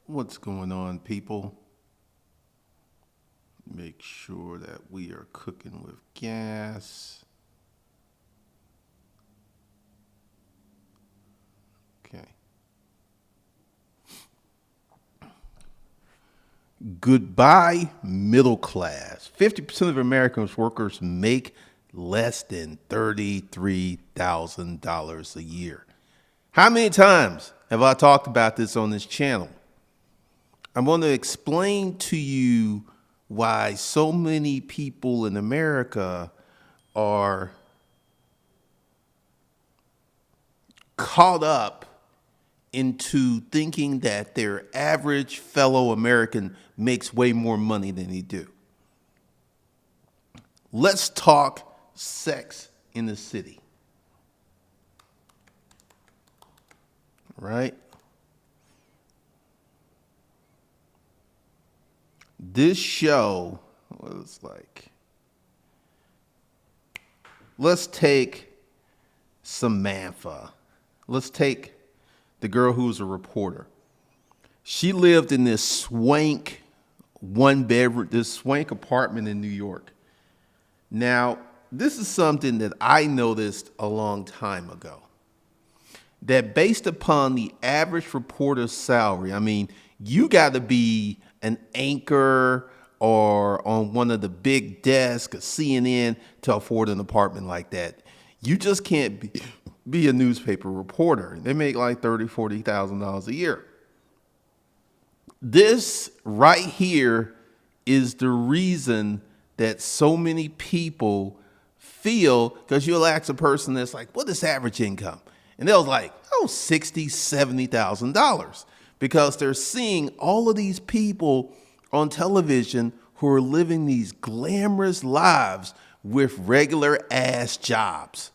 What's going on, people? Make sure that we are cooking with gas. Okay. Goodbye, middle class. 50% of American workers make less than $33,000 a year. How many times have I talked about this on this channel? I'm going to explain to you why so many people in America are caught up into thinking that their average fellow American makes way more money than they do. Let's talk sex in the city. Right? This show was like, let's take Samantha. Let's take the girl who was a reporter. She lived in this swank this swank apartment in New York. Now, this is something that I noticed a long time ago. That based upon the average reporter's salary, I mean, you got to be an anchor or on one of the big desks at CNN to afford an apartment like that. You just can't be a newspaper reporter. They make like $30,000, $40,000 a year. This right here is the reason that so many people feel, because you'll ask a person that's like, what is average income? And they'll like, oh, $60,000, $70,000, because they're seeing all of these people on television who are living these glamorous lives with regular ass jobs.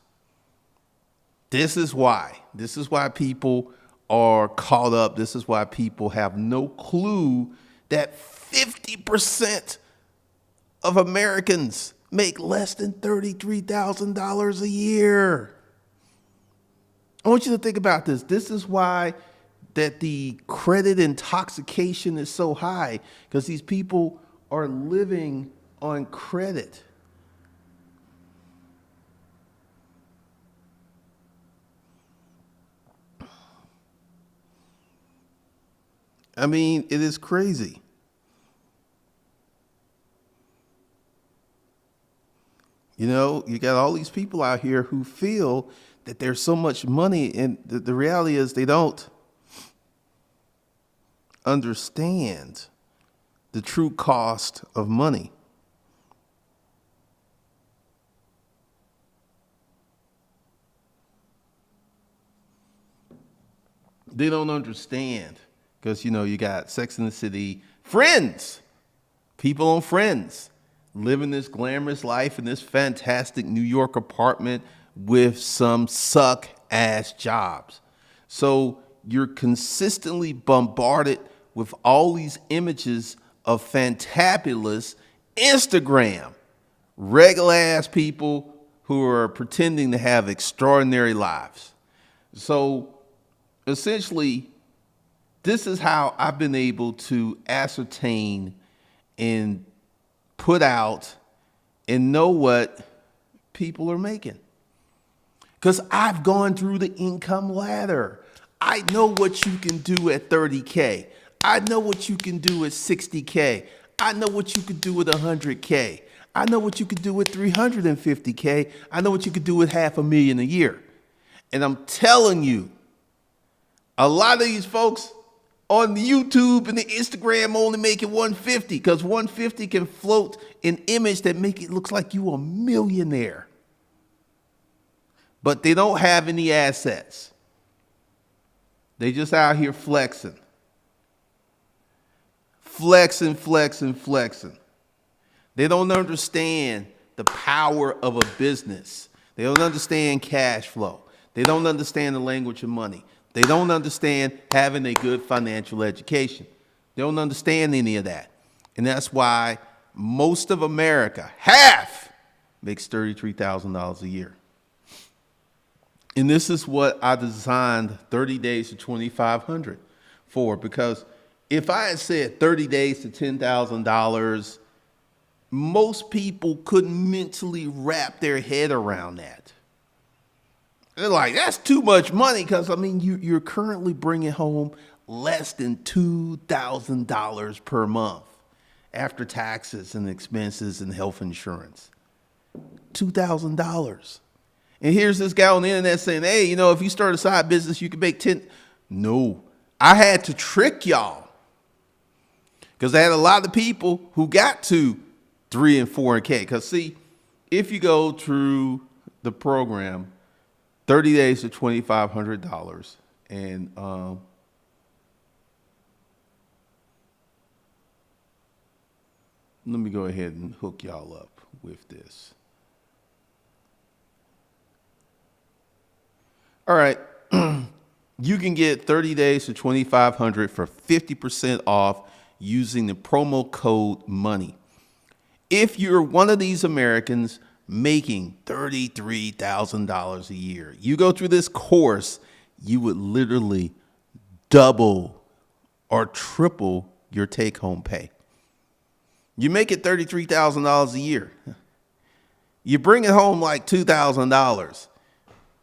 This is why. This is why people are caught up. This is why people have no clue that 50% of Americans make less than $33,000 a year. I want you to think about this. This is why that the credit intoxication is so high, because these people are living on credit. I mean, it is crazy. You know, you got all these people out here who feel that there's so much money, and the reality is they don't understand the true cost of money. They don't understand because, you know, you got Sex in the City, Friends, people on Friends living this glamorous life in this fantastic New York apartment with some suck ass jobs. So you're consistently bombarded with all these images of fantabulous Instagram, regular ass people who are pretending to have extraordinary lives. So essentially, this is how I've been able to ascertain and put out and know what people are making. Because I've gone through the income ladder. I know what you can do at 30K. I know what you can do at 60K. I know what you could do with 100K. I know what you could do with 350K. I know what you could do with $500,000 a year. And I'm telling you, a lot of these folks on YouTube and the Instagram only making 150, because 150 can float an image that make it look like you a millionaire. But they don't have any assets. They just out here flexing. Flexing, flexing, flexing. They don't understand the power of a business. They don't understand cash flow. They don't understand the language of money. They don't understand having a good financial education. They don't understand any of that. And that's why most of America, half, makes $33,000 a year. And this is what I designed 30 Days to 2,500 for, because If I had said 30 days to $10,000, most people couldn't mentally wrap their head around that. They're like, that's too much money, because, I mean, you're currently bringing home less than $2,000 per month after taxes and expenses and health insurance. $2,000. And here's this guy on the internet saying, hey, you know, if you start a side business, you can make 10. No, I had to trick y'all, because I had a lot of people who got to 3 and 4K. Because see, if you go through the program, 30 days to $2,500, and let me go ahead and hook y'all up with this. All right. You can get 30 days to $2,500 for 50% off using the promo code MONEY. If you're one of these Americans making $33,000 a year, you go through this course, you would literally double or triple your take-home pay. You make it $33,000 a year. You bring it home like $2,000.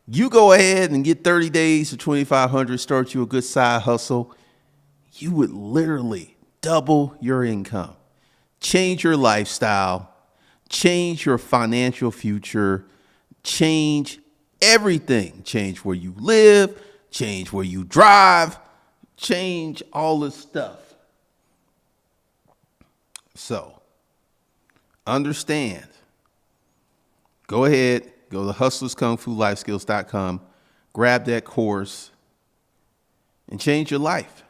You go ahead and get 30 days to $2,500, start you a good side hustle. You would literally double your income, change your lifestyle, change your financial future, change everything, change where you live, change where you drive, change all this stuff. So understand, go ahead, go to hustlerskungfulifeskills.com, grab that course, and change your life.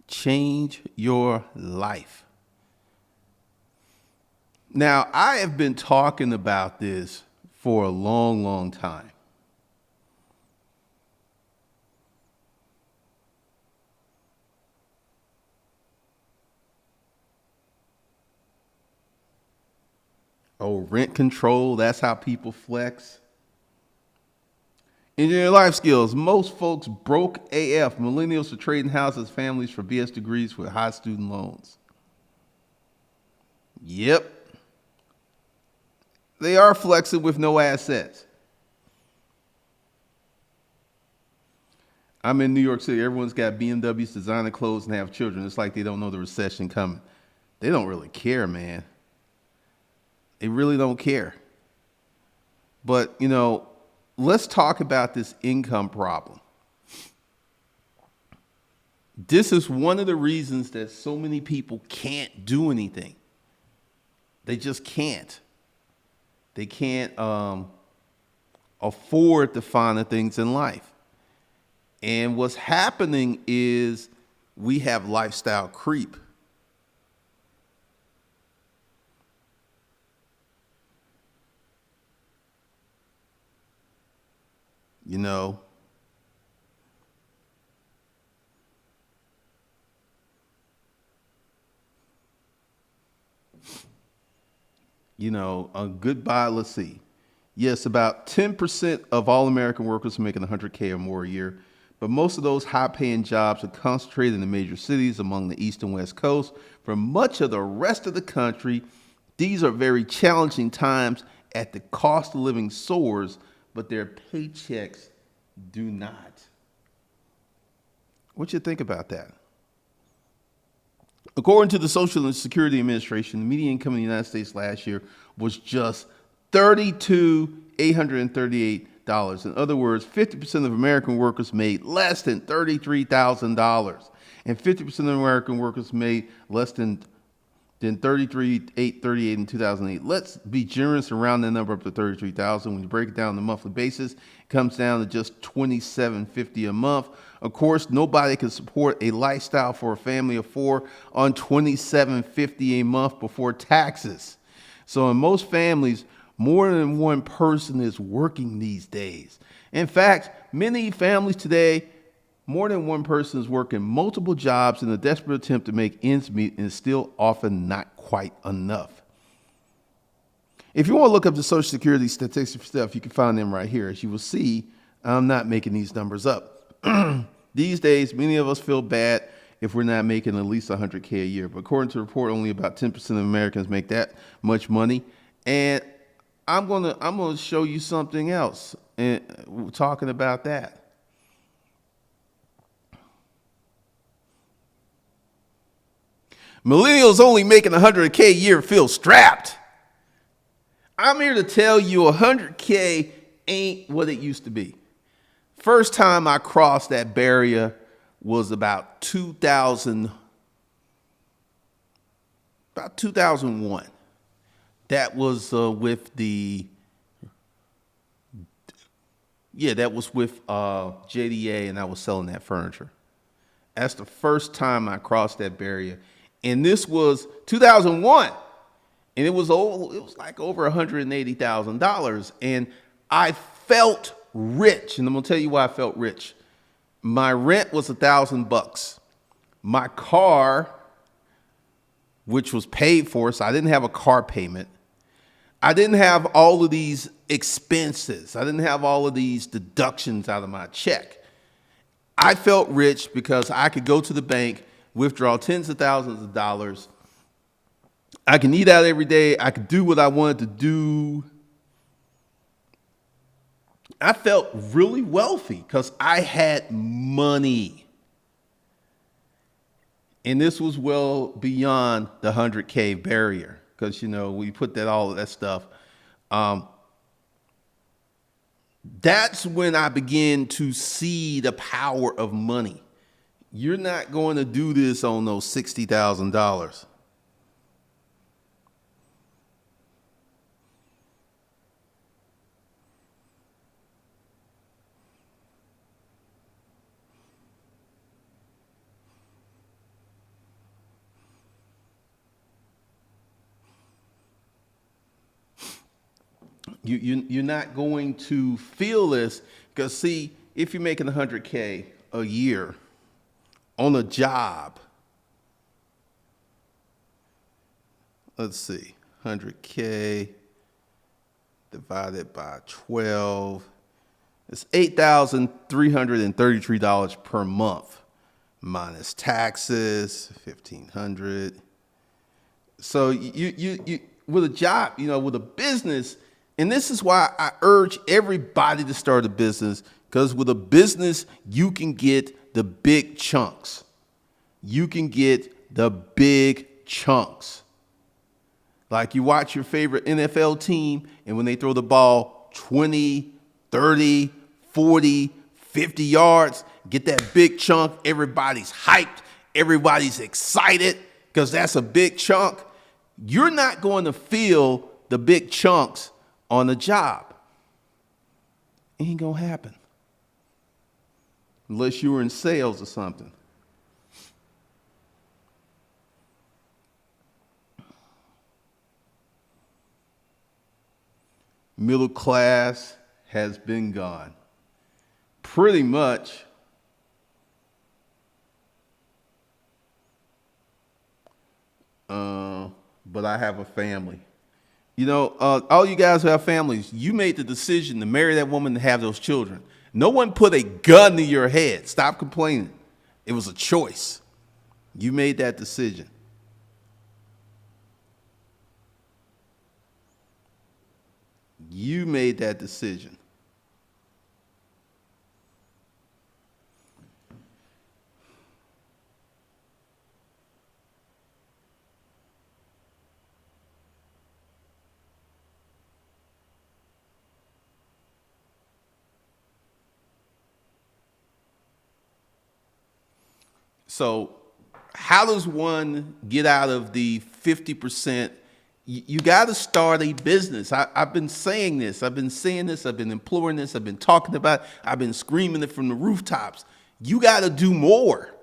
Change your life. Now, I have been talking about this for a long, long time. Oh, rent control, that's how people flex. Engineering life skills. Most folks broke AF. Millennials are trading houses, families for BS degrees with high student loans. Yep. They are flexing with no assets. I'm in New York City. Everyone's got BMWs, designer clothes, and have children. It's like they don't know the recession coming. They don't really care, man. They really don't care. But, you know, let's talk about this income problem. This is one of the reasons that so many people can't do anything. They just can't. They can't afford the finer things in life. And what's happening is we have lifestyle creep. You know, goodbye, let's see. Yes, about 10% of all American workers are making $100K or more a year, but most of those high-paying jobs are concentrated in the major cities among the East and West Coast. For much of the rest of the country, these are very challenging times at the cost of living soars, but their paychecks do not. What you think about that? According to the Social Security Administration, the median income in the United States last year was just $32,838. In other words, 50% of American workers made less than $33,000, and 50% of American workers made less than $33,838 in 2008. Let's be generous and round that number up to $33,000. When you break it down on a monthly basis, it comes down to just $27.50 a month. Of course, nobody can support a lifestyle for a family of 4 on $27.50 a month before taxes. So in most families, more than one person is working these days. In fact, many families today, more than one person is working multiple jobs in a desperate attempt to make ends meet, and still often not quite enough. If you want to look up the Social Security statistics stuff, you can find them right here. As you will see, I'm not making these numbers up. These days, many of us feel bad if we're not making at least 100K a year. But according to the report, only about 10% of Americans make that much money. And I'm gonna show you something else. And we're talking about that. Millennials only making 100K a year feel strapped. I'm here to tell you 100K ain't what it used to be. First time I crossed that barrier was about 2001. That was with JDA, and I was selling that furniture. That's the first time I crossed that barrier. And this was 2001. And it was like over $180,000. And I felt rich. And I'm going to tell you why I felt rich. My rent was $1,000. My car, which was paid for, so I didn't have a car payment. I didn't have all of these expenses. I didn't have all of these deductions out of my check. I felt rich because I could go to the bank, withdraw tens of thousands of dollars. I can eat out every day. I could do what I wanted to do. I felt really wealthy because I had money. And this was well beyond the 100K barrier because, we put all of that stuff. That's when I began to see the power of money. You're not going to do this on those $60,000. You're not going to feel this because, see, if you're making 100K a year on a job, let's see, 100K divided by 12, it's $8,333 per month minus taxes, $1,500. So you with a job, with a business. And this is why I urge everybody to start a business, because with a business, you can get the big chunks. You can get the big chunks. Like you watch your favorite NFL team, and when they throw the ball 20, 30, 40, 50 yards, get that big chunk. Everybody's hyped. Everybody's excited because that's a big chunk. You're not going to feel the big chunks on the job. Ain't gonna happen unless you were in sales or something. Middle class has been gone. Pretty much. But I have a family. All you guys who have families, you made the decision to marry that woman and have those children. No one put a gun to your head. Stop complaining. It was a choice. You made that decision. You made that decision. So how does one get out of the 50%? You got to start a business. I've been saying this. I've been saying this. I've been imploring this. I've been talking about it. I've been screaming it from the rooftops. You got to do more.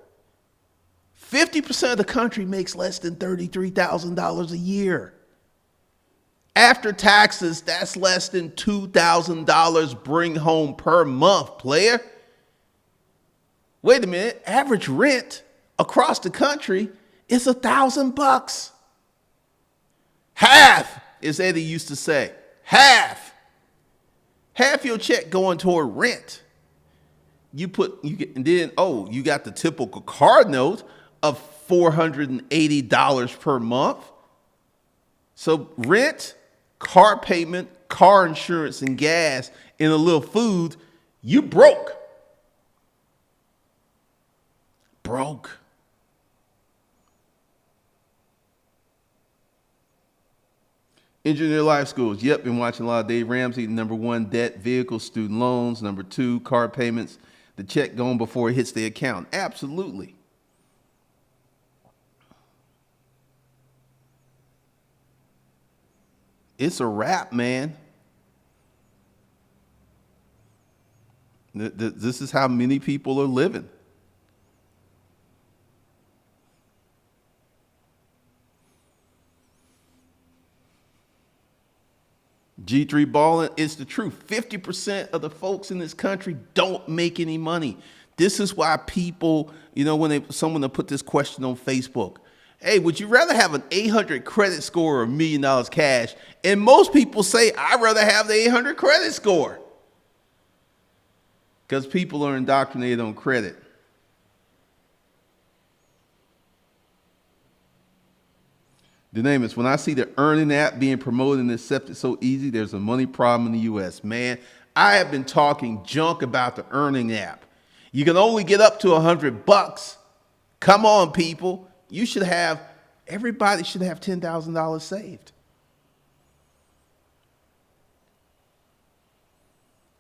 50% of the country makes less than $33,000 a year. After taxes, that's less than $2,000 bring home per month, player. Wait a minute, average rent across the country is $1,000. Half, as Eddie used to say, half your check going toward rent. You got the typical car note. of $480 per month. So rent, car payment, car insurance, and gas, and a little food, you broke. Broke. Engineer Life Schools. Yep, been watching a lot of Dave Ramsey. Number one, debt, vehicles, student loans. Number two, car payments. The check going before it hits the account. Absolutely. It's a wrap, man. This is how many people are living. G3 balling, it's the truth. 50% of the folks in this country don't make any money. This is why people, when someone will put this question on Facebook, hey, would you rather have an 800 credit score or $1 million cash? And most people say, I'd rather have the 800 credit score. Because people are indoctrinated on credit. The name is, when I see the earning app being promoted and accepted so easy, there's a money problem in the U.S. Man, I have been talking junk about the earning app. You can only get up to $100. Come on, people. Everybody should have $10,000 saved.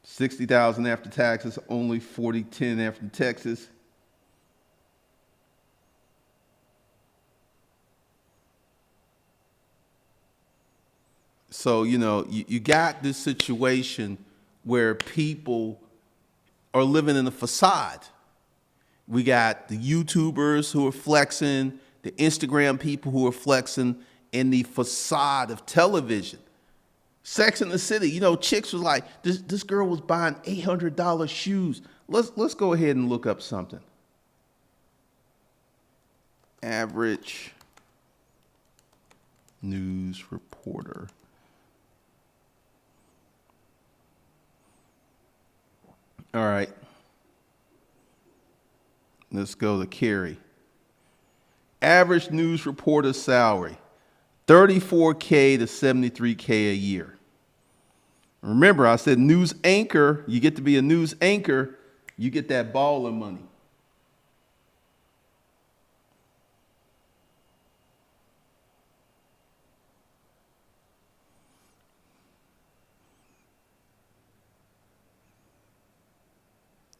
60,000 after taxes, only 40.10 after taxes. So, you got this situation where people are living in a facade. We got the YouTubers who are flexing, the Instagram people who are flexing, and the facade of television. Sex in the City, chicks was like, this girl was buying $800 shoes. Let's go ahead and look up something. Average news reporter. All right. Let's go to Carrie. Average news reporter salary, $34K to $73K a year. Remember, I said news anchor, you get to be a news anchor, you get that baller money.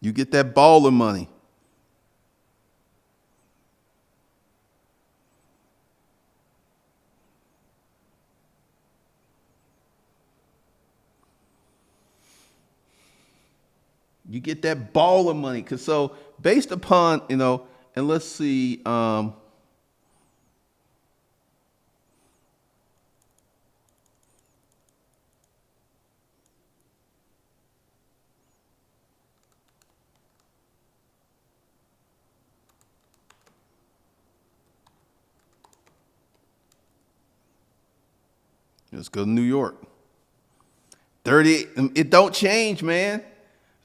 You get that baller money. You get that baller money. So based upon, and let's see, let's go to New York. 30, it don't change, man.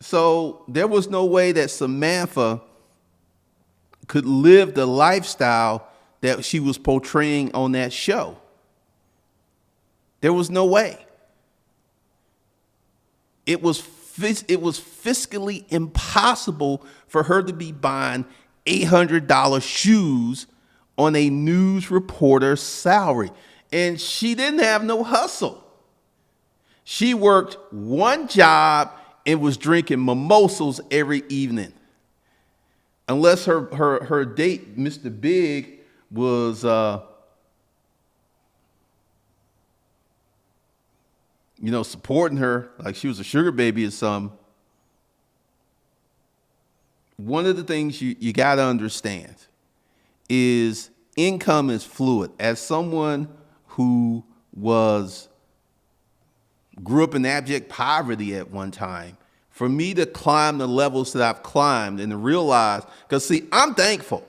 So there was no way that Samantha could live the lifestyle that she was portraying on that show. There was no way. It was fiscally impossible for her to be buying $800 shoes on a news reporter's salary. And she didn't have no hustle. She worked one job and was drinking mimosas every evening. Unless her date, Mr. Big, was supporting her like she was a sugar baby or something. One of the things you got to understand is income is fluid. As someone who grew up in abject poverty at one time, for me to climb the levels that I've climbed and to realize, because see, I'm thankful.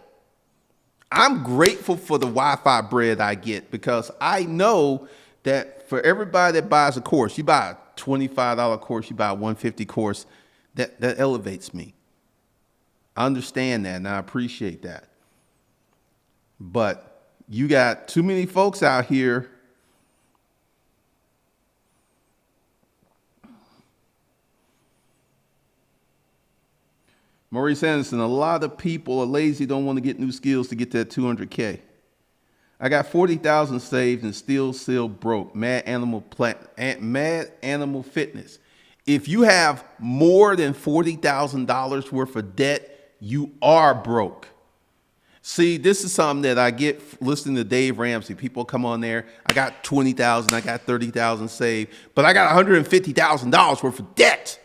I'm grateful for the Wi-Fi bread I get, because I know that for everybody that buys a course, you buy a $25 course, you buy a $150 course, that elevates me. I understand that and I appreciate that. But you got too many folks out here Maurice Anderson, a lot of people are lazy, don't want to get new skills to get that 200K. I got 40,000 saved and still broke. Mad Animal Fitness. If you have more than $40,000 worth of debt, you are broke. See, this is something that I get listening to Dave Ramsey. People come on there. I got 20,000, I got 30,000 saved, but I got $150,000 worth of debt.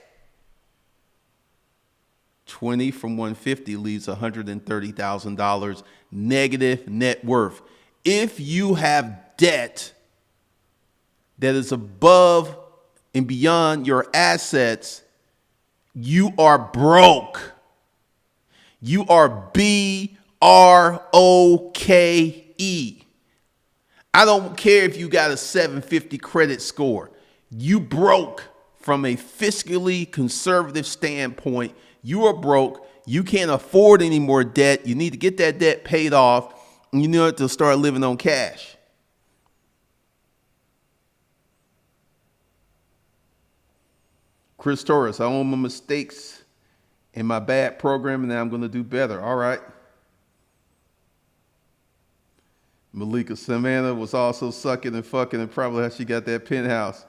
20 from 150 leaves $130,000 negative net worth. If you have debt that is above and beyond your assets, you are broke. You are BROKE. I don't care if you got a 750 credit score. You broke from a fiscally conservative standpoint. You are broke. You can't afford any more debt. You need to get that debt paid off. And you need to start living on cash. Chris Torres, I own my mistakes in my bad program, and now I'm going to do better. All right. Malika Samantha was also sucking and fucking, and probably how she got that penthouse.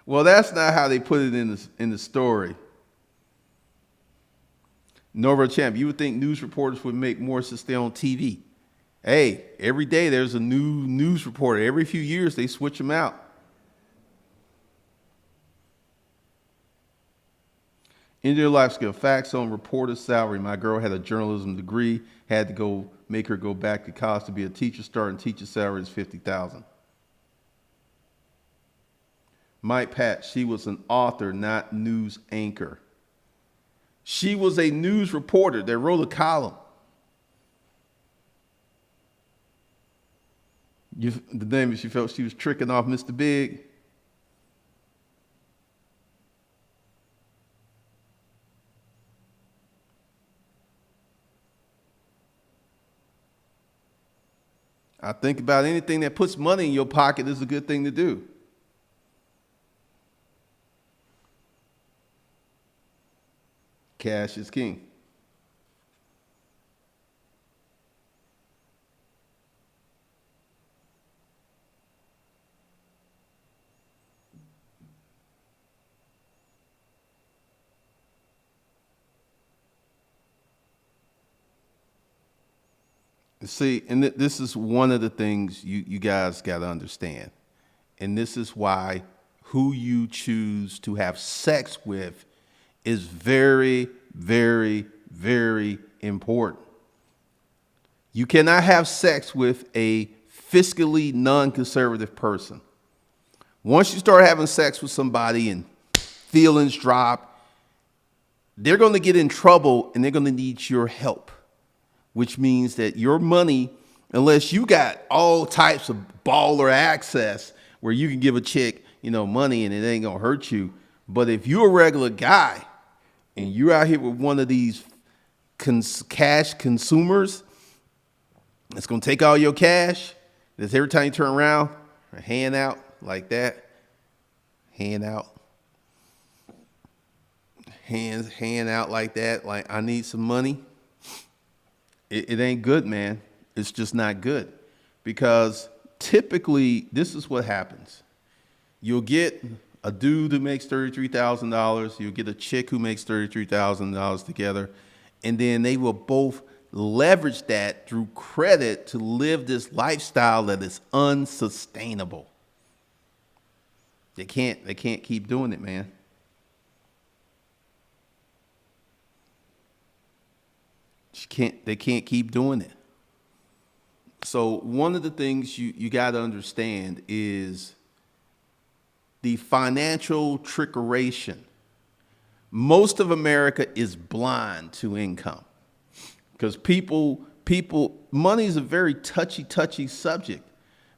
Well, that's not how they put it in the story. Nova Champ, you would think news reporters would make more to stay on TV. Hey, every day there's a new news reporter. Every few years they switch them out. Indian life skill, facts on reporter salary. My girl had a journalism degree, had to make her go back to college to be a teacher. Starting teacher salary is $50,000. Mike Pat, she was an author, not news anchor. She was a news reporter that wrote a column. The name is she felt she was tricking off Mr. Big. I think about anything that puts money in your pocket is a good thing to do. Cash is king. See, and this is one of the things you guys got to understand. And this is why who you choose to have sex with is very, very, very important. You cannot have sex with a fiscally non-conservative person. Once you start having sex with somebody and feelings drop, they're going to get in trouble and they're going to need your help, which means that your money, unless you got all types of baller access where you can give a chick, money and it ain't going to hurt you. But if you're a regular guy and you're out here with one of these cash consumers that's going to take all your cash, that's every time you turn around, a hand out like that, hand out, hand out like that, like I need some money. It ain't good, man. It's just not good. Because typically, this is what happens. You'll get a dude who makes $33,000. You'll get a chick who makes $33,000 together. And then they will both leverage that through credit to live this lifestyle that is unsustainable. They can't keep doing it, man. They can't keep doing it. So one of the things you got to understand is the financial trickeration. Most of America is blind to income because money is a very touchy subject.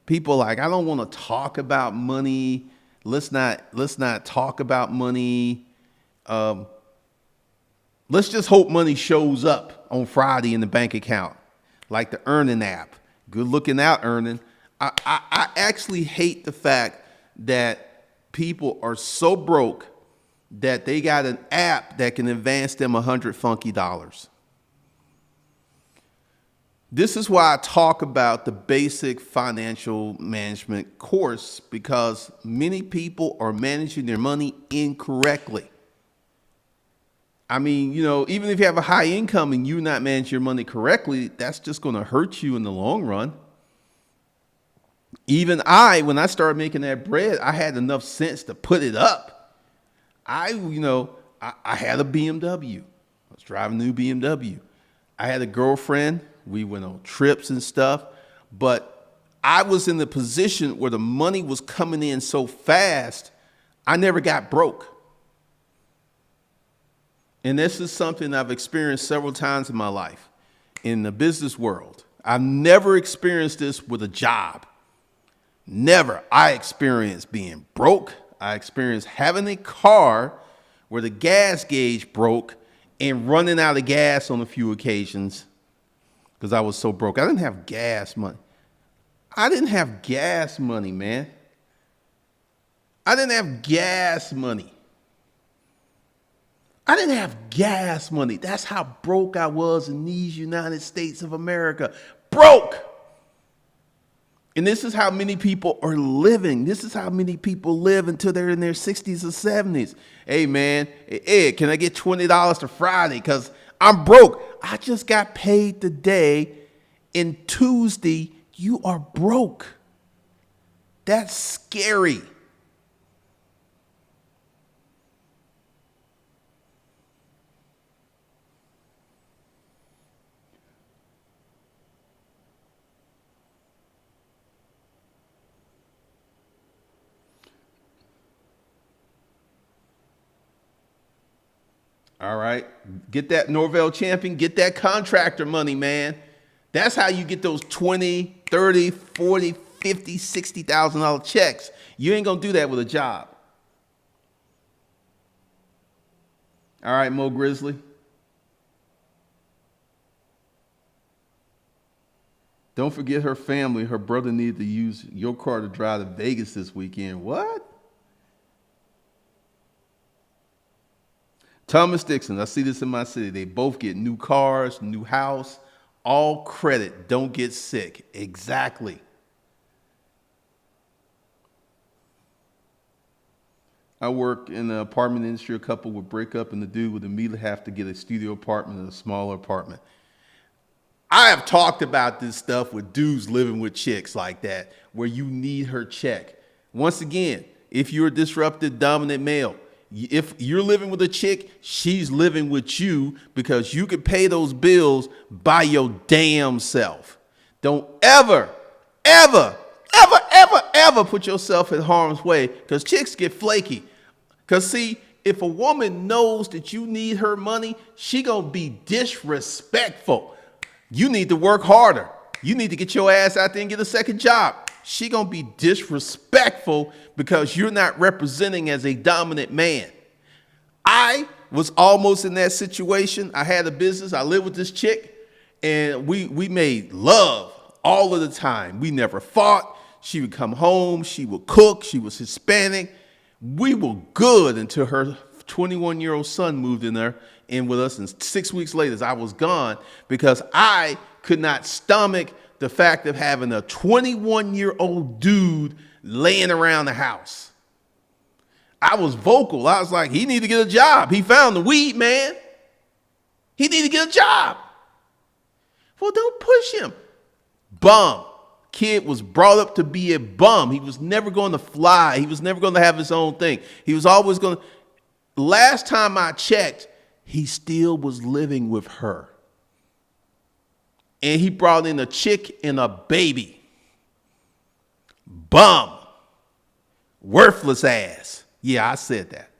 People like, I don't want to talk about money. Let's not talk about money. Let's just hope money shows up on Friday in the bank account, like the Earning app. Good looking out, earning. I actually hate the fact that people are so broke that they got an app that can advance them $100 funky. This is why I talk about the basic financial management course, because many people are managing their money incorrectly. I mean, even if you have a high income and you not manage your money correctly, that's just going to hurt you in the long run. Even when I started making that bread, I had enough sense to put it up. I had a BMW. I was driving a new BMW. I had a girlfriend. We went on trips and stuff, but I was in the position where the money was coming in so fast, I never got broke. And this is something I've experienced several times in my life in the business world. I've never experienced this with a job. Never. I experienced being broke. I experienced having a car where the gas gauge broke and running out of gas on a few occasions because I was so broke. I didn't have gas money. I didn't have gas money, man. I didn't have gas money. I didn't have gas money. That's how broke I was in these United States of America. Broke. And this is how many people are living. This is how many people live until they're in their 60s or 70s. Hey, man, Ed, can I get $20 to Friday? Because I'm broke. I just got paid today, and Tuesday, you are broke. That's scary. All right. Get that Norvell champion. Get that contractor money, man. That's how you get those 20, 30, 40, 50, $60,000 checks. You ain't going to do that with a job. All right, Mo Grizzly. Don't forget her family. Her brother needed to use your car to drive to Vegas this weekend. What? Thomas Dixon, I see this in my city. They both get new cars, new house, all credit. Don't get sick. Exactly. I work in the apartment industry. A couple would break up and the dude would immediately have to get a studio apartment and a smaller apartment. I have talked about this stuff with dudes living with chicks like that, where you need her check. Once again, if you're a disruptive, dominant male, if you're living with a chick, she's living with you because you can pay those bills by your damn self. Don't ever put yourself in harm's way, because chicks get flaky. Because see, if a woman knows that you need her money, she gonna be disrespectful. You need to work harder. You need to get your ass out there and get a second job. She gonna be disrespectful because you're not representing as a dominant man. I was almost in that situation. I had a business. I lived with this chick, and we made love all of the time. We never fought. She would come home. She would cook. She was Hispanic. We were good until her 21-year-old son moved in with us, and 6 weeks later, I was gone because I could not stomach the fact of having a 21-year-old dude laying around the house. I was vocal. I was like, he need to get a job. He found the weed, man. He need to get a job. Well, don't push him. Bum. Kid was brought up to be a bum. He was never going to fly. He was never going to have his own thing. He was always going to. Last time I checked, he still was living with her. And he brought in a chick and a baby. Bum. Worthless ass. Yeah, I said that.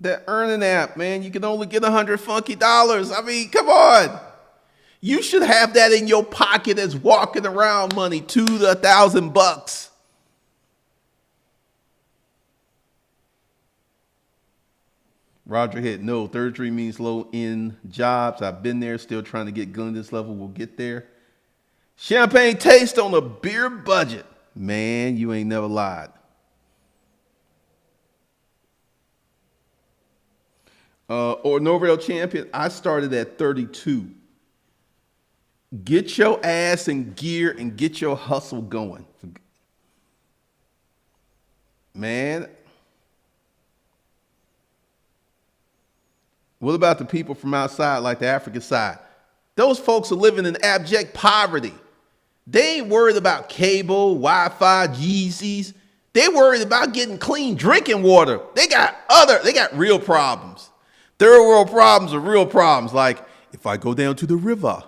That earning app, man, you can only get $100 funky. I mean, come on. You should have that in your pocket as walking around money, $2,000 to $1,000. Roger hit no. Third degree means low end jobs. I've been there, still trying to get gun this level. We'll get there. Champagne taste on a beer budget. Man, you ain't never lied. Or Norvell champion, I started at 32. Get your ass in gear and get your hustle going. Man. What about the people from outside, like the African side? Those folks are living in abject poverty. They ain't worried about cable, Wi-Fi, Yeezys. They worried about getting clean drinking water. They got real problems. Third world problems are real problems. Like, if I go down to the river,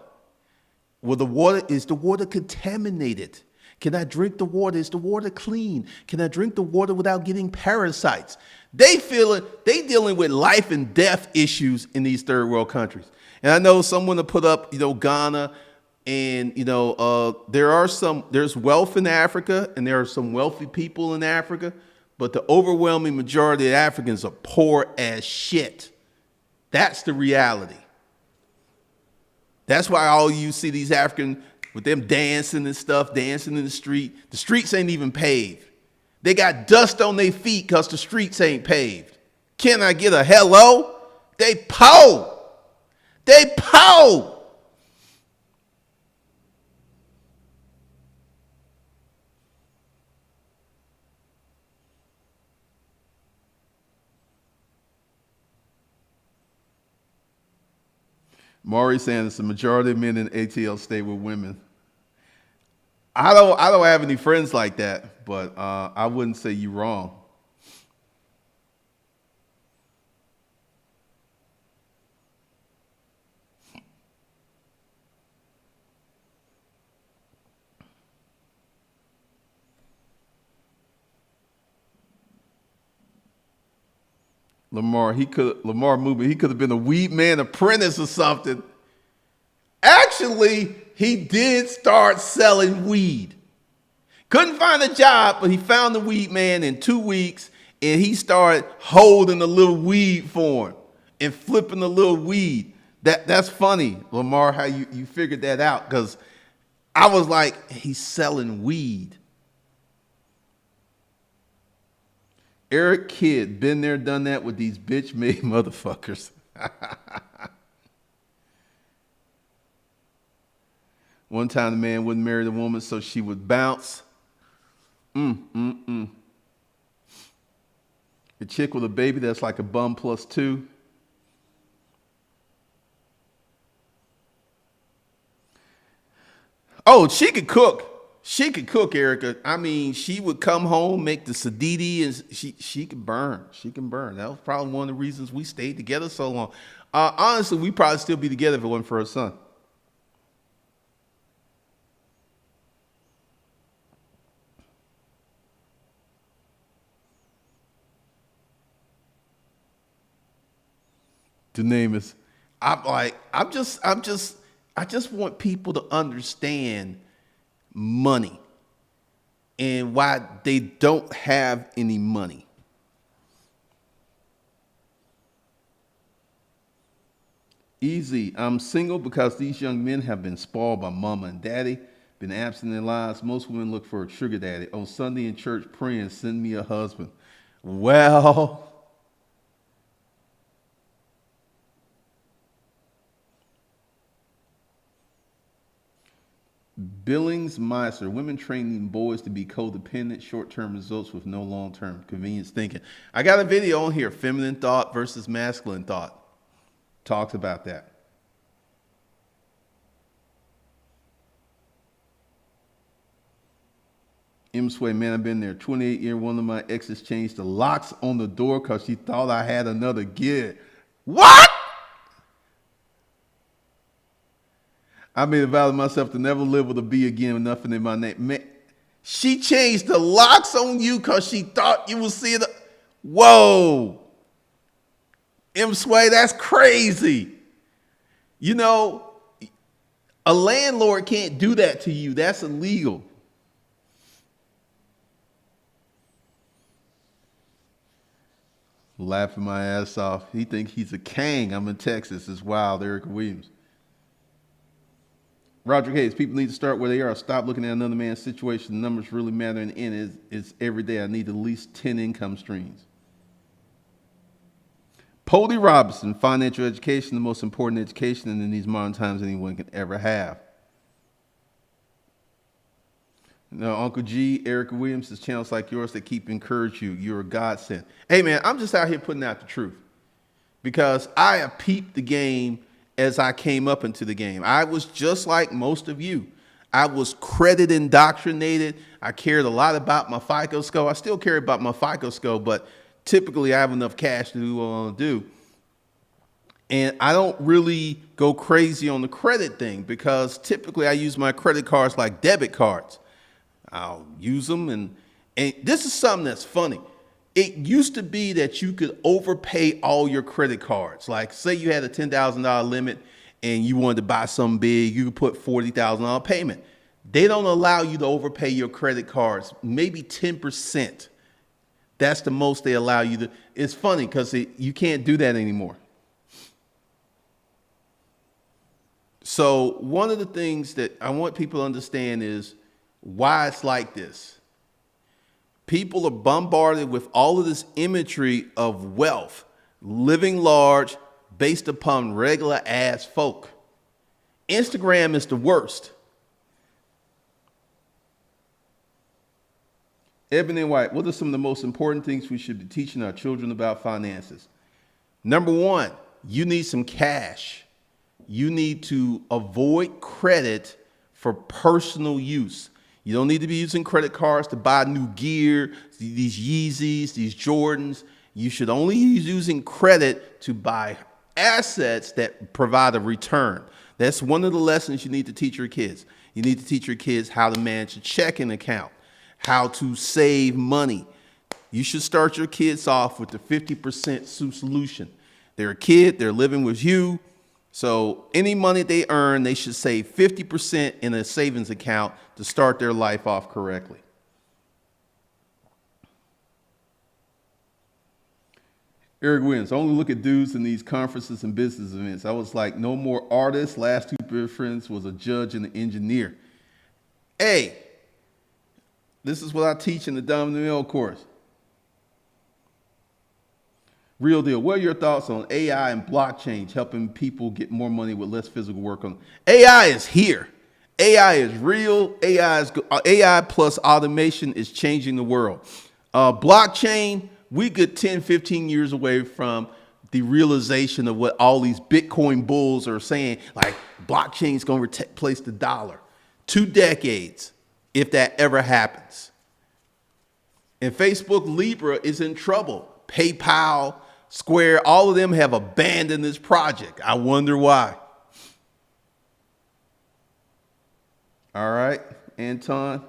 well, is the water contaminated? Can I drink the water? Is the water clean? Can I drink the water without getting parasites? They dealing with life and death issues in these third world countries. And I know someone to put up, Ghana, and there's wealth in Africa, and there are some wealthy people in Africa, but the overwhelming majority of Africans are poor as shit. That's the reality. That's why all you see these African with them dancing and stuff, dancing in the street. The streets ain't even paved. They got dust on their feet because the streets ain't paved. Can I get a hello? They po. They po. Maury saying it's the majority of men in ATL stay with women. I don't have any friends like that, but I wouldn't say you're wrong. Lamar Movement, he could have been a weed man apprentice or something. Actually, he did start selling weed. Couldn't find a job, but he found the weed man in 2 weeks, and he started holding a little weed for him and flipping a little weed. That's funny, Lamar, how you figured that out, because I was like, he's selling weed. Eric Kidd, been there, done that with these bitch-made motherfuckers. One time the man wouldn't marry the woman, so she would bounce. The chick with a baby that's like a bum +2. Oh, she could cook. She could cook, Erica. I mean, she would come home, make the sadidi, and she could burn. She can burn. That was probably one of the reasons we stayed together so long. Honestly, we'd probably still be together if it wasn't for her son. The name is, I just want people to understand money and why they don't have any money. Easy. I'm single because these young men have been spoiled by mama and daddy, been absent in their lives. Most women look for a sugar daddy. On Sunday in church praying, send me a husband. Well, Billings Meister, women training boys to be codependent, short-term results with no long-term convenience thinking. I got a video on here, feminine thought versus masculine thought. Talks about that. M. Sway, man, I've been there 28 years. One of my exes changed the locks on the door because she thought I had another gig. What? I made a vow to myself to never live with a B again with nothing in my name. Man, she changed the locks on you because she thought you would see it. Whoa. M. Sway, that's crazy. You know, a landlord can't do that to you. That's illegal. Laughing my ass off. He think he's a king. I'm in Texas. It's wild, Eric Williams. Roger Hayes, people need to start where they are. Stop looking at another man's situation. The numbers really matter in the end. It's every day. I need at least 10 income streams. Poldy Robinson, financial education, the most important education in these modern times anyone can ever have. No, Uncle G, Eric Williams, is channels like yours that keep encourage you. You're a godsend. Hey, man, I'm just out here putting out the truth because I have peeped the game as I came up into the game. I was just like most of you. I was credit indoctrinated. I cared a lot about my FICO score. I still care about my FICO score, but typically I have enough cash to do what I want to do. And I don't really go crazy on the credit thing because typically I use my credit cards like debit cards. I'll use them. And this is something that's funny. It used to be that you could overpay all your credit cards. Like say you had a $10,000 limit and you wanted to buy something big, you could put $40,000 payment. They don't allow you to overpay your credit cards, maybe 10%. That's the most they allow you to. It's funny because you can't do that anymore. So one of the things that I want people to understand is why it's like this. People are bombarded with all of this imagery of wealth, living large based upon regular ass folk. Instagram is the worst. Ebony White, what are some of the most important things we should be teaching our children about finances? Number one, you need some cash. You need to avoid credit for personal use. You don't need to be using credit cards to buy new gear, these Yeezys, these Jordans. You should only be using credit to buy assets that provide a return. That's one of the lessons you need to teach your kids. You need to teach your kids how to manage a checking account, how to save money. You should start your kids off with the 50% solution. They're a kid, they're living with you. So any money they earn, they should save 50% in a savings account to start their life off correctly. Eric Williams, I only look at dudes in these conferences and business events. I was like, no more artists. Last two best friends was a judge and an engineer. Hey, this is what I teach in the Dominant Mill course. Real deal. What are your thoughts on AI and blockchain helping people get more money with less physical work on? AI is here. AI is real. AI plus automation is changing the world. Blockchain, we get 10, 15 years away from the realization of what all these Bitcoin bulls are saying, like blockchain is going to replace the dollar. 2 decades, if that ever happens. And Facebook Libra is in trouble. PayPal, Square, all of them have abandoned this project. I wonder why. All right, Anton.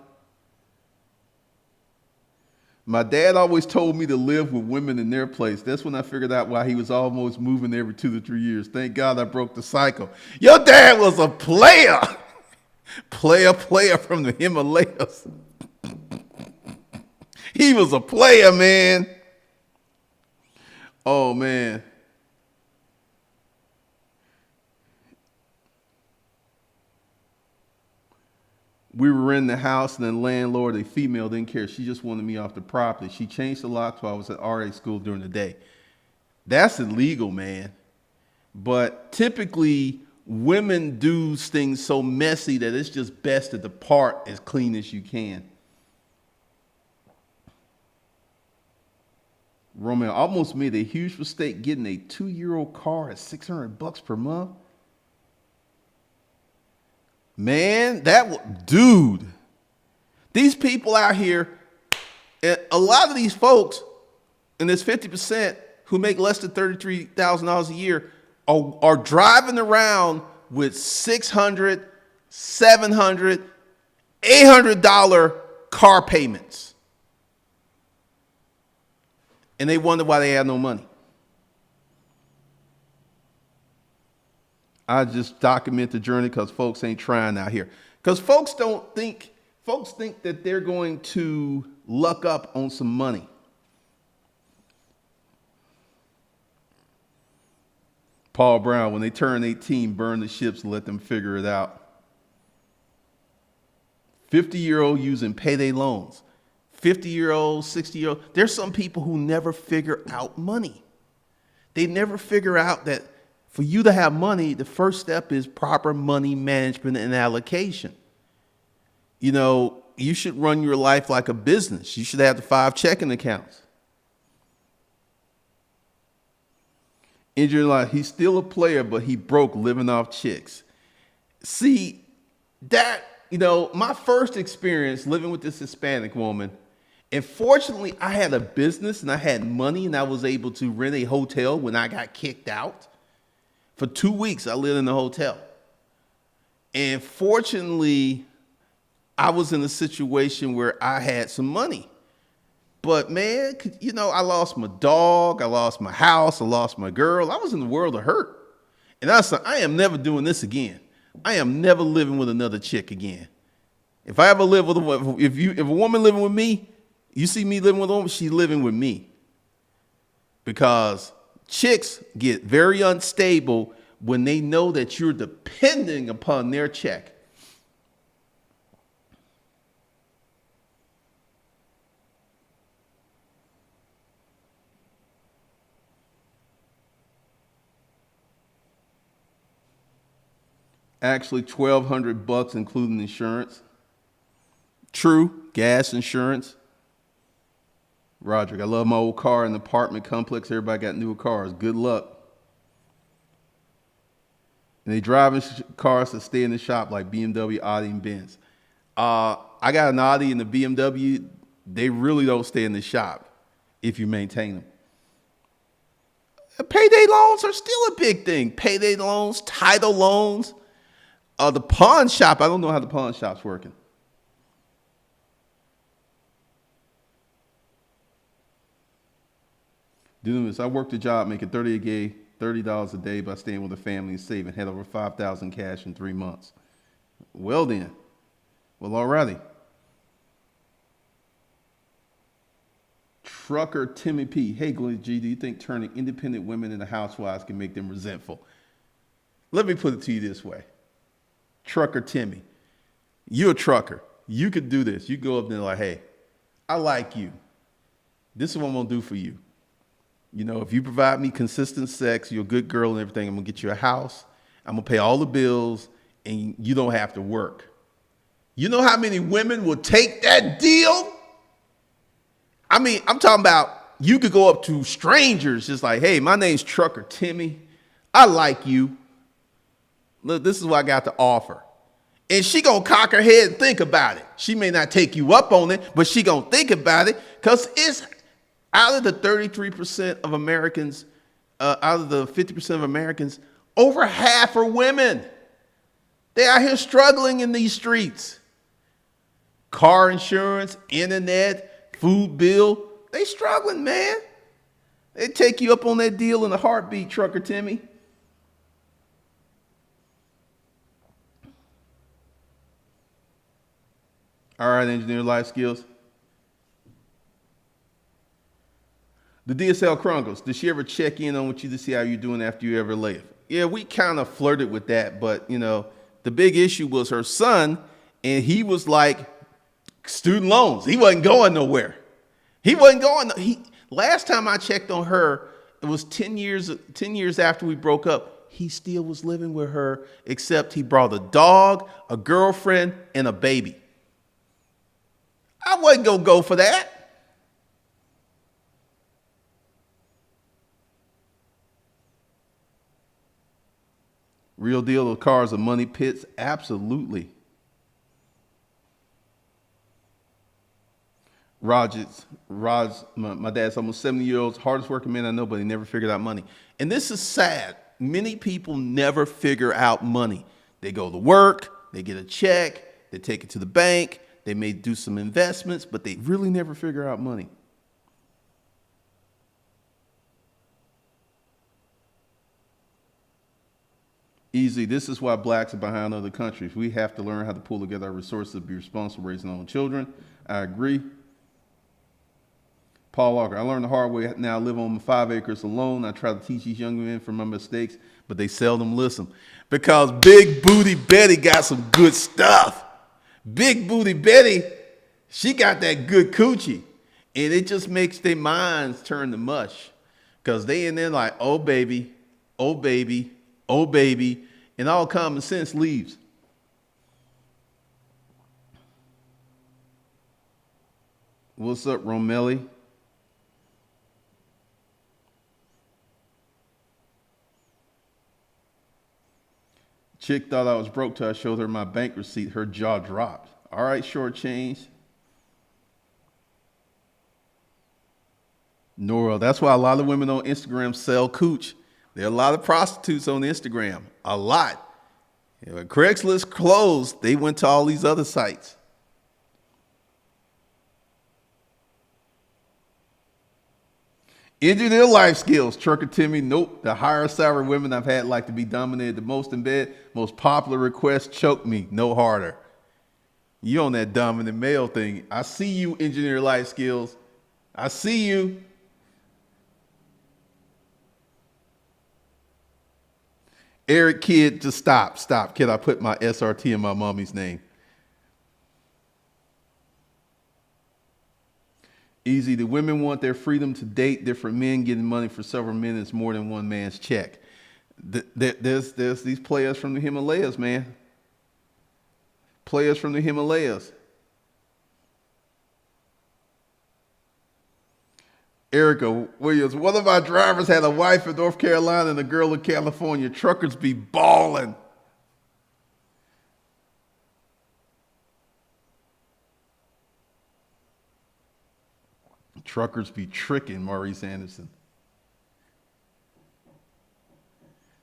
My dad always told me to live with women in their place. That's when I figured out why he was almost moving every 2 to 3 years. Thank God I broke the cycle. Your dad was a player. player from the Himalayas. He was a player, man. Oh, man. We were in the house and the landlord, a female, didn't care. She just wanted me off the property. She changed the lock while I was at RA school during the day. That's illegal, man. But typically, women do things so messy that it's just best to depart as clean as you can. Romeo almost made a huge mistake getting a 2-year-old car at $600 per month. Man, dude, these people out here, a lot of these folks, and there's 50% who make less than $33,000 a year, are driving around with $600, $700, $800 car payments. And they wonder why they have no money. I just document the journey because folks ain't trying out here. Because folks think that they're going to luck up on some money. Paul Brown, when they turn 18, burn the ships and let them figure it out. 50-year-old using payday loans. 50-year-old, 60-year-old. There's some people who never figure out money. They never figure out that for you to have money, the first step is proper money management and allocation. You know, you should run your life like a business. You should have the 5 checking accounts. In your life, he's still a player, but he broke living off chicks. See, that, you know, my first experience living with this Hispanic woman, and fortunately, I had a business and I had money and I was able to rent a hotel when I got kicked out. For 2 weeks, I lived in the hotel. And fortunately, I was in a situation where I had some money. But man, you know, I lost my dog, I lost my house, I lost my girl. I was in the world of hurt. And I said, I am never doing this again. I am never living with another chick again. If I ever live with if a woman living with me, you see me living with a woman, she's living with me. Because chicks get very unstable when they know that you're depending upon their check. Actually, $1,200 including insurance. True, gas insurance. Roderick, I love my old car in the apartment complex. Everybody got newer cars. Good luck. And they drive in cars that stay in the shop like BMW, Audi, and Benz. I got an Audi and the BMW. They really don't stay in the shop if you maintain them. Payday loans are still a big thing. Payday loans, title loans. The pawn shop, I don't know how the pawn shop's working. Dunamis, I worked a job making $30 a day by staying with a family and saving. Had over $5,000 cash in 3 months. Well then. Well, alrighty. Trucker Timmy P. Hey, Glenn G, do you think turning independent women into housewives can make them resentful? Let me put it to you this way. Trucker Timmy, you're a trucker. You could do this. You go up there like, hey, I like you. This is what I'm going to do for you. You know, if you provide me consistent sex, you're a good girl and everything, I'm going to get you a house. I'm going to pay all the bills and you don't have to work. You know how many women will take that deal? I mean, I'm talking about you could go up to strangers just like, hey, my name's Trucker Timmy. I like you. Look, this is what I got to offer. And she gonna cock her head and think about it. She may not take you up on it, but she gonna think about it because it's out of the 33% of Americans, out of the 50% of Americans, over half are women. They out here struggling in these streets. Car insurance, internet, food bill, they struggling, man. They take you up on that deal in a heartbeat, Trucker Timmy. All right, engineer life skills. The DSL Chronicles, did she ever check in on with you to see how you're doing after you ever left? Yeah, we kind of flirted with that, but, you know, the big issue was her son, and he was like student loans. He wasn't going nowhere. He wasn't going. Last time I checked on her, it was 10 years after we broke up. He still was living with her, except he brought a dog, a girlfriend, and a baby. I wasn't going to go for that. Real deal, the cars are money pits? Absolutely. Raj, my dad's almost 70 years old, hardest working man I know, but he never figured out money. And this is sad. Many people never figure out money. They go to work, they get a check, they take it to the bank, they may do some investments, but they really never figure out money. Easy. This is why blacks are behind other countries. We have to learn how to pull together our resources to be responsible for raising our own children. I agree. Paul Walker. I learned the hard way. Now I live on 5 acres alone. I try to teach these young men from my mistakes, but they seldom listen. Because Big Booty Betty got some good stuff. Big Booty Betty, she got that good coochie. And it just makes their minds turn to mush. Because they in there like, oh baby, oh baby, oh baby. And all common sense leaves. What's up, Romelli? Chick thought I was broke till I showed her my bank receipt. Her jaw dropped. All right, short change. Nora, that's why a lot of women on Instagram sell cooch. There are a lot of prostitutes on Instagram. A lot. You know, when Craigslist closed, they went to all these other sites. Engineer life skills. Trucker Timmy, nope. The higher salary women I've had like to be dominated the most in bed. Most popular request, choke me, no harder. You on that dominant male thing. I see you, engineer life skills. I see you. Eric Kid, just stop. Kid, I put my SRT in my mommy's name. Easy. The women want their freedom to date different men. Getting money for several men is more than one man's check. There's these players from the Himalayas, man. Players from the Himalayas. Erica Williams, one of our drivers had a wife in North Carolina and a girl in California. Truckers be balling. Truckers be tricking, Maurice Anderson.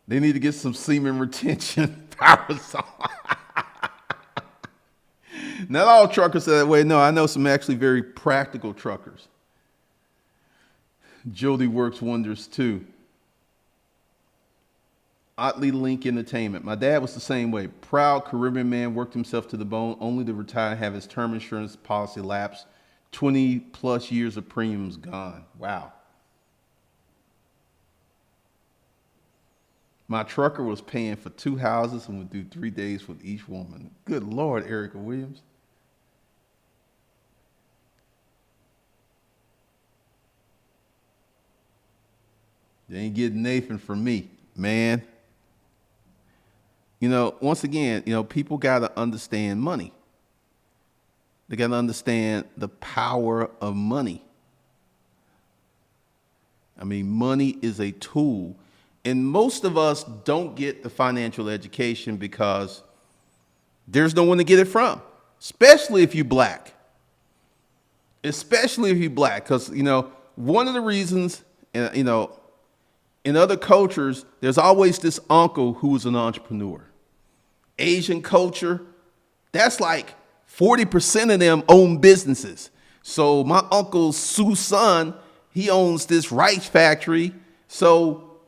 They need to get some semen retention power song. Not all truckers are that way. No, I know some actually very practical truckers. Jody works wonders too. Otley Link Entertainment. My dad was the same way. Proud Caribbean man, worked himself to the bone, only to retire and have his term insurance policy lapse. 20 plus years of premiums gone. Wow. My trucker was paying for 2 houses and would do 3 days with each woman. Good Lord, Erica Williams. You ain't getting Nathan from me, man. You know, once again, you know, people got to understand money. They got to understand the power of money. I mean, money is a tool. And most of us don't get the financial education because there's no one to get it from, especially if you're black. Especially if you're black, because, you know, one of the reasons, you know, in other cultures, there's always this uncle who's an entrepreneur. Asian culture, that's like 40% of them own businesses. So my uncle Su's son, he owns this rice factory. So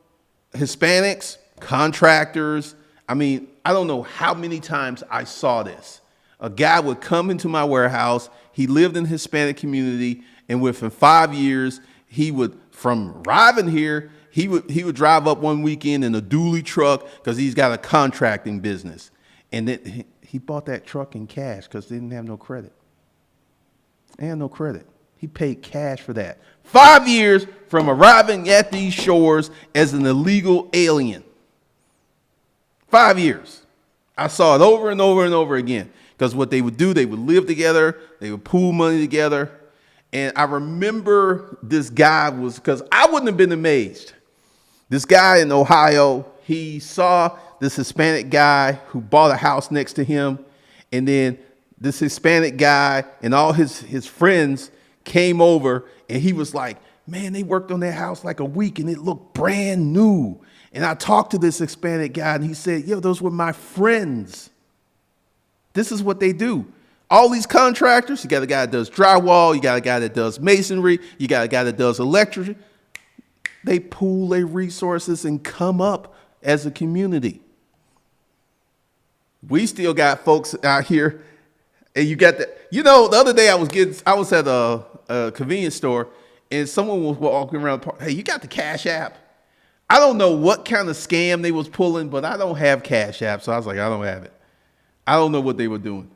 Hispanics, contractors, I mean, I don't know how many times I saw this. A guy would come into my warehouse. He lived in the Hispanic community, and within 5 years, he would, from arriving here, he would drive up one weekend in a dually truck because he's got a contracting business. And then he bought that truck in cash because they didn't have no credit. They had no credit. He paid cash for that. 5 years from arriving at these shores as an illegal alien. 5 years. I saw it over and over and over again. Because what they would do, they would live together. They would pool money together. And I remember this guy was, because I wouldn't have been amazed. This guy in Ohio, he saw this Hispanic guy who bought a house next to him. And then this Hispanic guy and all his friends came over, and he was like, man, they worked on that house like a week and it looked brand new. And I talked to this Hispanic guy and he said, yo, those were my friends. This is what they do. All these contractors, you got a guy that does drywall, you got a guy that does masonry, you got a guy that does electric. They pool their resources and come up as a community. We still got folks out here, and you got that. You know, the other day I was at a convenience store, and someone was walking around the park, hey, you got the Cash App? I don't know what kind of scam they was pulling, but I don't have Cash App, so I was like, I don't have it. I don't know what they were doing.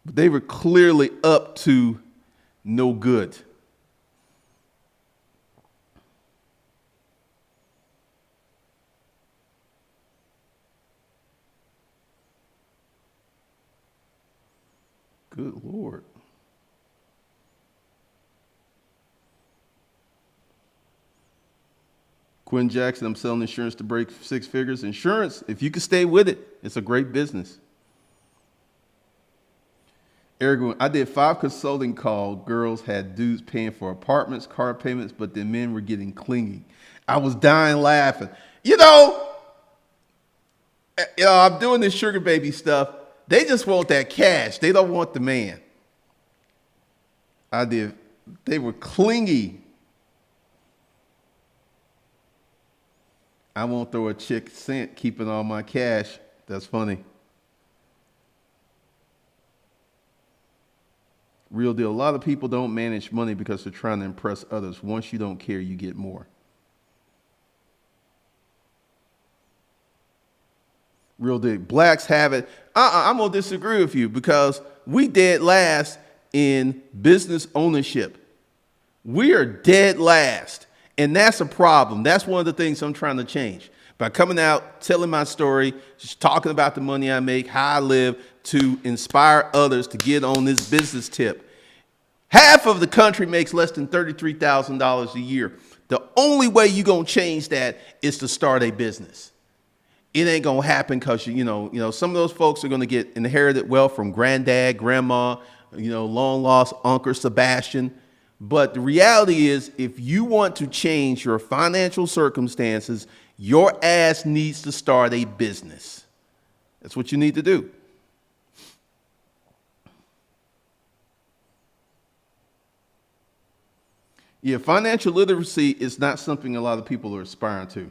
But they were clearly up to no good. Good Lord. Quinn Jackson, I'm selling insurance to break six figures. Insurance, if you can stay with it, it's a great business. Eric, I did 5 consulting calls. Girls had dudes paying for apartments, car payments, but the men were getting clingy. I was dying laughing. I'm doing this sugar baby stuff. They just want that cash. They don't want the man. They were clingy. I won't throw a chick cent keeping all my cash. That's funny. Real deal. A lot of people don't manage money because they're trying to impress others. Once you don't care, you get more. Real deal. Blacks have it. I'm going to disagree with you because we dead last in business ownership. We are dead last. And that's a problem. That's one of the things I'm trying to change. By coming out, telling my story, just talking about the money I make, how I live, to inspire others to get on this business tip. Half of the country makes less than $33,000 a year. The only way you're going to change that is to start a business. It ain't going to happen because, some of those folks are going to get inherited wealth from granddad, grandma, long lost Uncle Sebastian. But the reality is, if you want to change your financial circumstances, your ass needs to start a business. That's what you need to do. Yeah, financial literacy is not something a lot of people are aspiring to.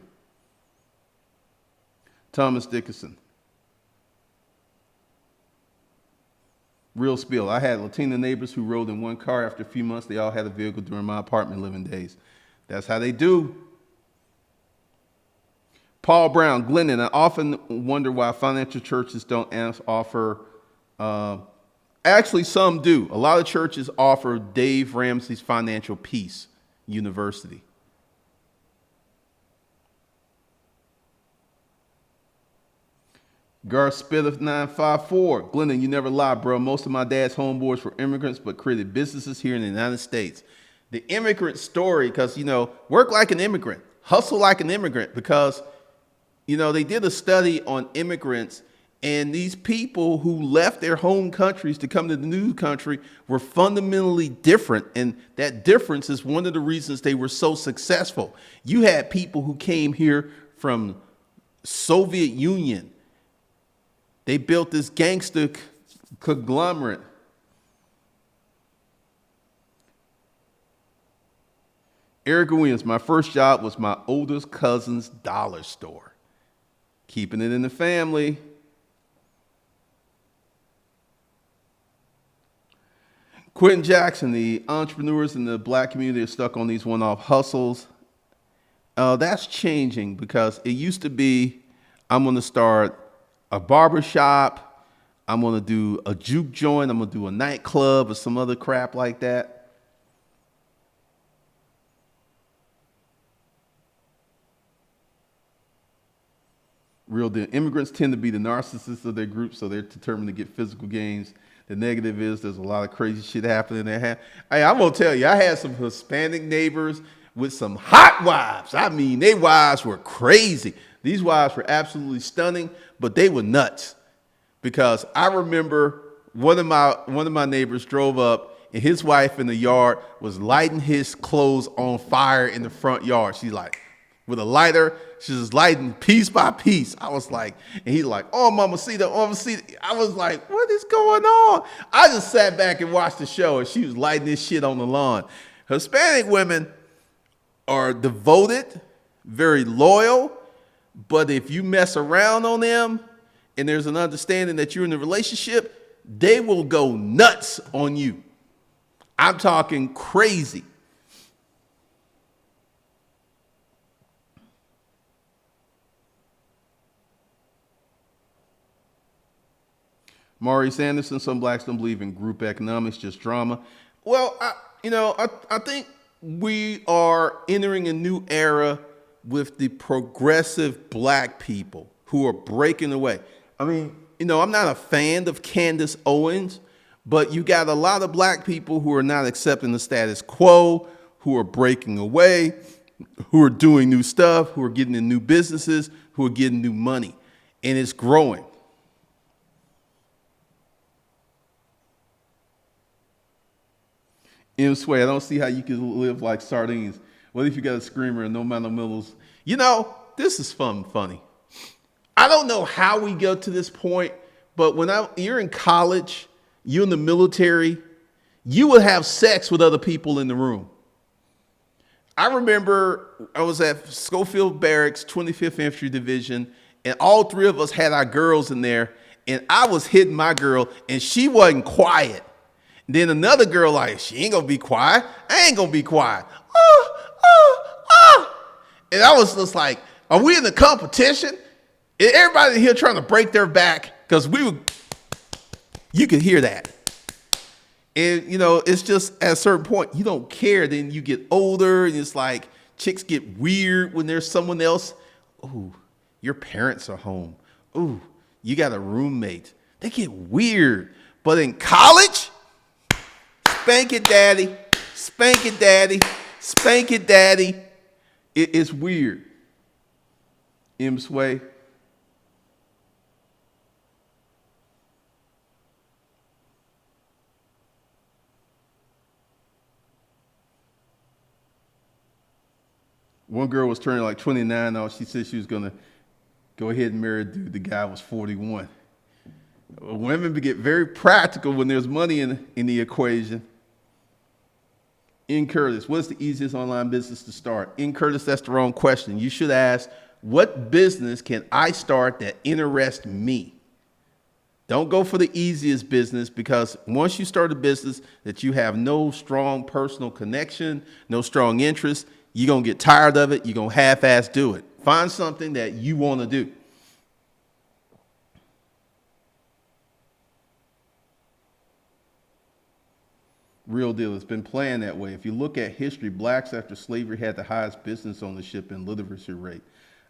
Thomas Dickinson. Real spill. I had Latina neighbors who rode in one car. After a few months, they all had a vehicle during my apartment living days. That's how they do. Paul Brown, Glennon, I often wonder why financial churches don't offer, actually some do. A lot of churches offer Dave Ramsey's Financial Peace University. Garth Spitter 954. Glennon, you never lie, bro. Most of my dad's homeboys were immigrants, but created businesses here in the United States. The immigrant story, because, work like an immigrant, hustle like an immigrant, because, they did a study on immigrants, and these people who left their home countries to come to the new country were fundamentally different. And that difference is one of the reasons they were so successful. You had people who came here from Soviet Union. They built this gangster conglomerate. Erica Williams, my first job was my oldest cousin's dollar store. Keeping it in the family. Quentin Jackson, the entrepreneurs in the black community are stuck on these one-off hustles. That's changing because it used to be, I'm going to start a barber shop, I'm going to do a juke joint, I'm going to do a nightclub or some other crap like that. Real deal. Immigrants tend to be the narcissists of their group, so they're determined to get physical gains. The negative is there's a lot of crazy shit happening there. Hey, I'm going to tell you, I had some Hispanic neighbors with some hot wives. I mean, their wives were crazy. These wives were absolutely stunning, but they were nuts. Because I remember one of my neighbors drove up, and his wife in the yard was lighting his clothes on fire in the front yard. She's like, with a lighter, she's just lighting piece by piece. I was like, and he's like, oh, mamacita, oh, mamacita. I was like, what is going on? I just sat back and watched the show, and she was lighting this shit on the lawn. Hispanic women are devoted, very loyal, but if you mess around on them and there's an understanding that you're in a relationship, they will go nuts on you. I'm talking crazy. Maurice Anderson, some blacks don't believe in group economics, just drama. Well, I think we are entering a new era with the progressive black people who are breaking away. I mean, I'm not a fan of Candace Owens, but you got a lot of black people who are not accepting the status quo, who are breaking away, who are doing new stuff, who are getting in new businesses, who are getting new money. And it's growing. In Sway, I don't see how you can live like sardines. What if you got a screamer and no fundamentals? This is funny. I don't know how we go to this point, but you're in college, you're in the military, you would have sex with other people in the room. I remember I was at Schofield Barracks, 25th Infantry Division, and all three of us had our girls in there, and I was hitting my girl, and she wasn't quiet. Then another girl like, she ain't gonna be quiet. I ain't gonna be quiet. And I was just like, are we in a competition? And everybody here trying to break their back because you could hear that. And, it's just at a certain point, you don't care. Then you get older and it's like chicks get weird when there's someone else. Ooh, your parents are home. Ooh, you got a roommate. They get weird. But in college, spank it, daddy. Spank it, daddy. Spank it, daddy. It's weird. Sway. One girl was turning like 29 now. She said she was going to go ahead and marry a dude. The guy was 41. Women get very practical when there's money in the equation. In Curtis, what's the easiest online business to start? In Curtis, that's the wrong question. You should ask, what business can I start that interests me? Don't go for the easiest business, because once you start a business that you have no strong personal connection, no strong interest, you're going to get tired of it. You're going to half-ass do it. Find something that you want to do. Real deal. It's been playing that way. If you look at history, blacks after slavery had the highest business ownership and literacy rate.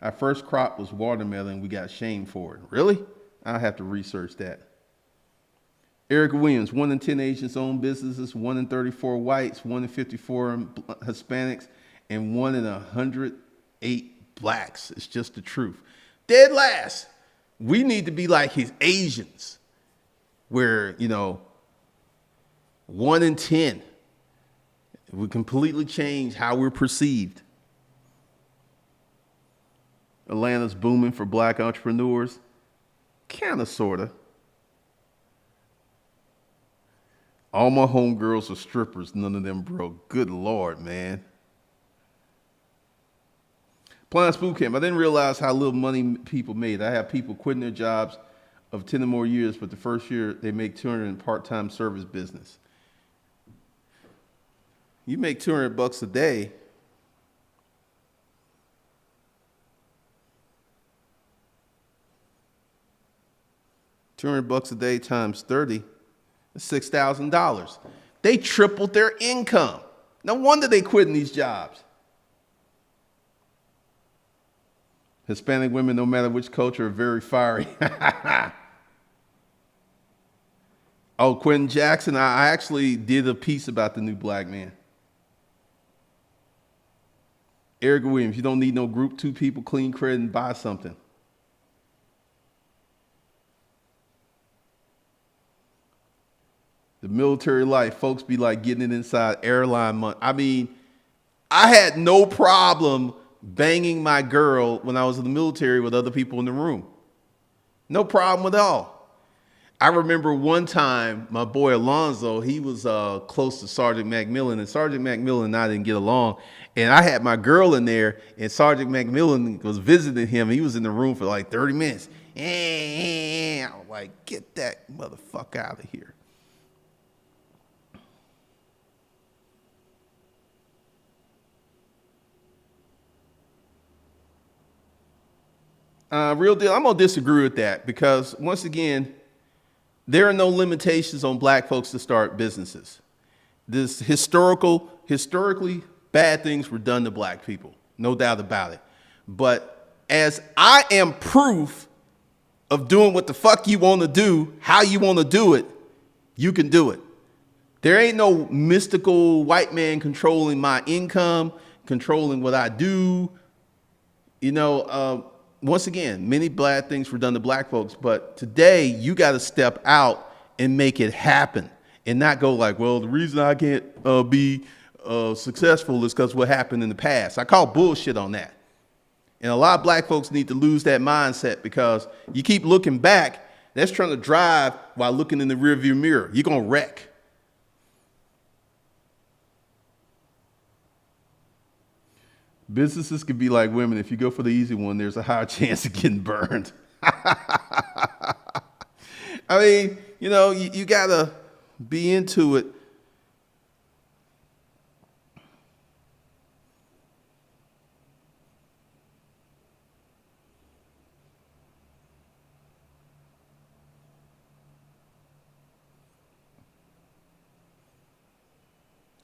Our first crop was watermelon. We got shamed for it. Really? I'll have to research that. Eric Williams, 1 in 10 Asians own businesses, 1 in 34 whites, 1 in 54 Hispanics, and 1 in 108 blacks. It's just the truth. Dead last. We need to be like his Asians, where, 1 in 10. We completely change how we're perceived. Atlanta's booming for black entrepreneurs. Kind of, sort of. All my homegirls are strippers. None of them broke. Good Lord, man. Plants Boot Camp. I didn't realize how little money people made. I have people quitting their jobs of 10 or more years, but the first year they make 200 in part-time service business. You make $200 a day. $200 a day times 30, that's $6,000. They tripled their income. No wonder they quitting these jobs. Hispanic women, no matter which culture, are very fiery. Oh, Quentin Jackson, I actually did a piece about the new black man. Eric Williams, you don't need no group, 2 people, clean credit, and buy something. The military life, folks be like getting it inside airline money. I mean, I had no problem banging my girl when I was in the military with other people in the room. No problem at all. I remember one time my boy Alonzo, he was close to Sergeant McMillan, and Sergeant McMillan and I didn't get along. And I had my girl in there, and Sergeant McMillan was visiting him. He was in the room for like 30 minutes. I was like, get that motherfucker out of here. Real deal, I'm going to disagree with that, because once again, There are no limitations on black folks to start businesses. This historically bad things were done to black people, no doubt about it. But as I am proof of doing what the fuck you want to do, how you want to do it, you can do it. There ain't no mystical white man controlling my income, controlling what I do. Once again, many bad things were done to black folks, but today you got to step out and make it happen and not go like, well, the reason I can't be successful is because what happened in the past. I call bullshit on that. And a lot of black folks need to lose that mindset because you keep looking back. That's trying to drive while looking in the rearview mirror. You're going to wreck. Businesses can be like women. If you go for the easy one, there's a higher chance of getting burned. I mean, you got to be into it.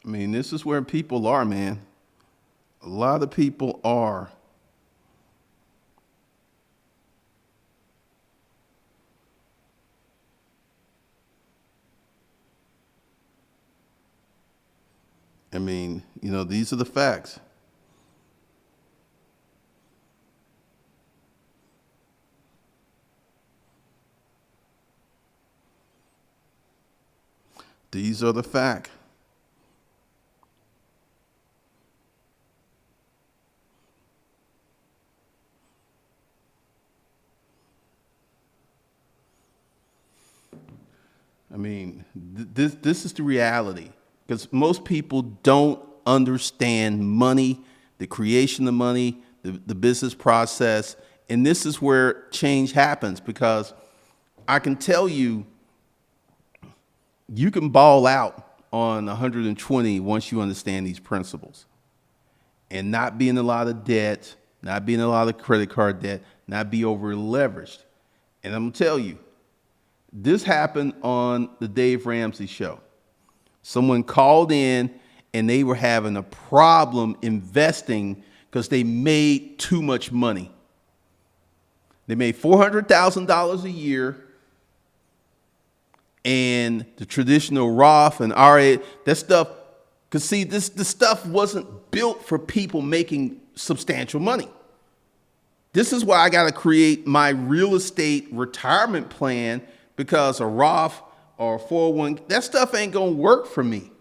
I mean, this is where people are, man. A lot of people are. I mean, these are the facts. These are the facts. I mean, this is the reality, because most people don't understand money, the creation of money, the business process, and this is where change happens, because I can tell you, you can ball out on 120 once you understand these principles, and not be in a lot of debt, not be in a lot of credit card debt, not be over leveraged. And I'm gonna tell you, this happened on the Dave Ramsey show. Someone called in and they were having a problem investing because they made too much money. They made $400,000 a year, and the traditional Roth and RA, that stuff, because see, this stuff wasn't built for people making substantial money. This is why I got to create my real estate retirement plan, because a Roth or a 401, that stuff ain't going to work for me.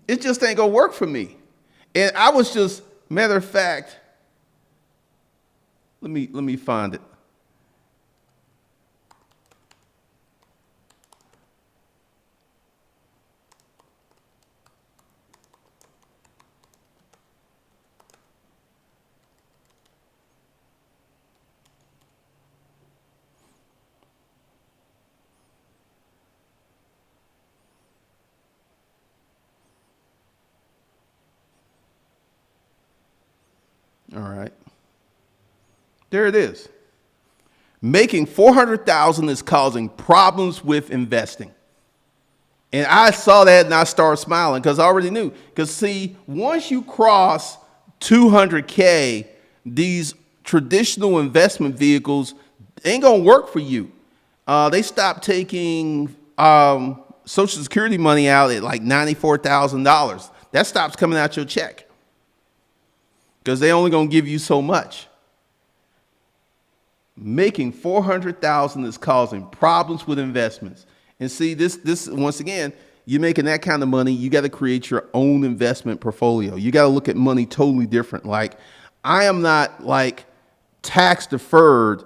It just ain't going to work for me. And I was just, matter of fact, let me find it. All right. There it is. Making $400,000 is causing problems with investing. And I saw that and I started smiling because I already knew. Because see, once you cross 200K, these traditional investment vehicles ain't going to work for you. They stopped taking Social Security money out at like $94,000. That stops coming out your check, because they only going to give you so much. Making $400,000 is causing problems with investments. And see, this once again, you're making that kind of money, you got to create your own investment portfolio. You got to look at money totally different. Like, I am not like tax deferred.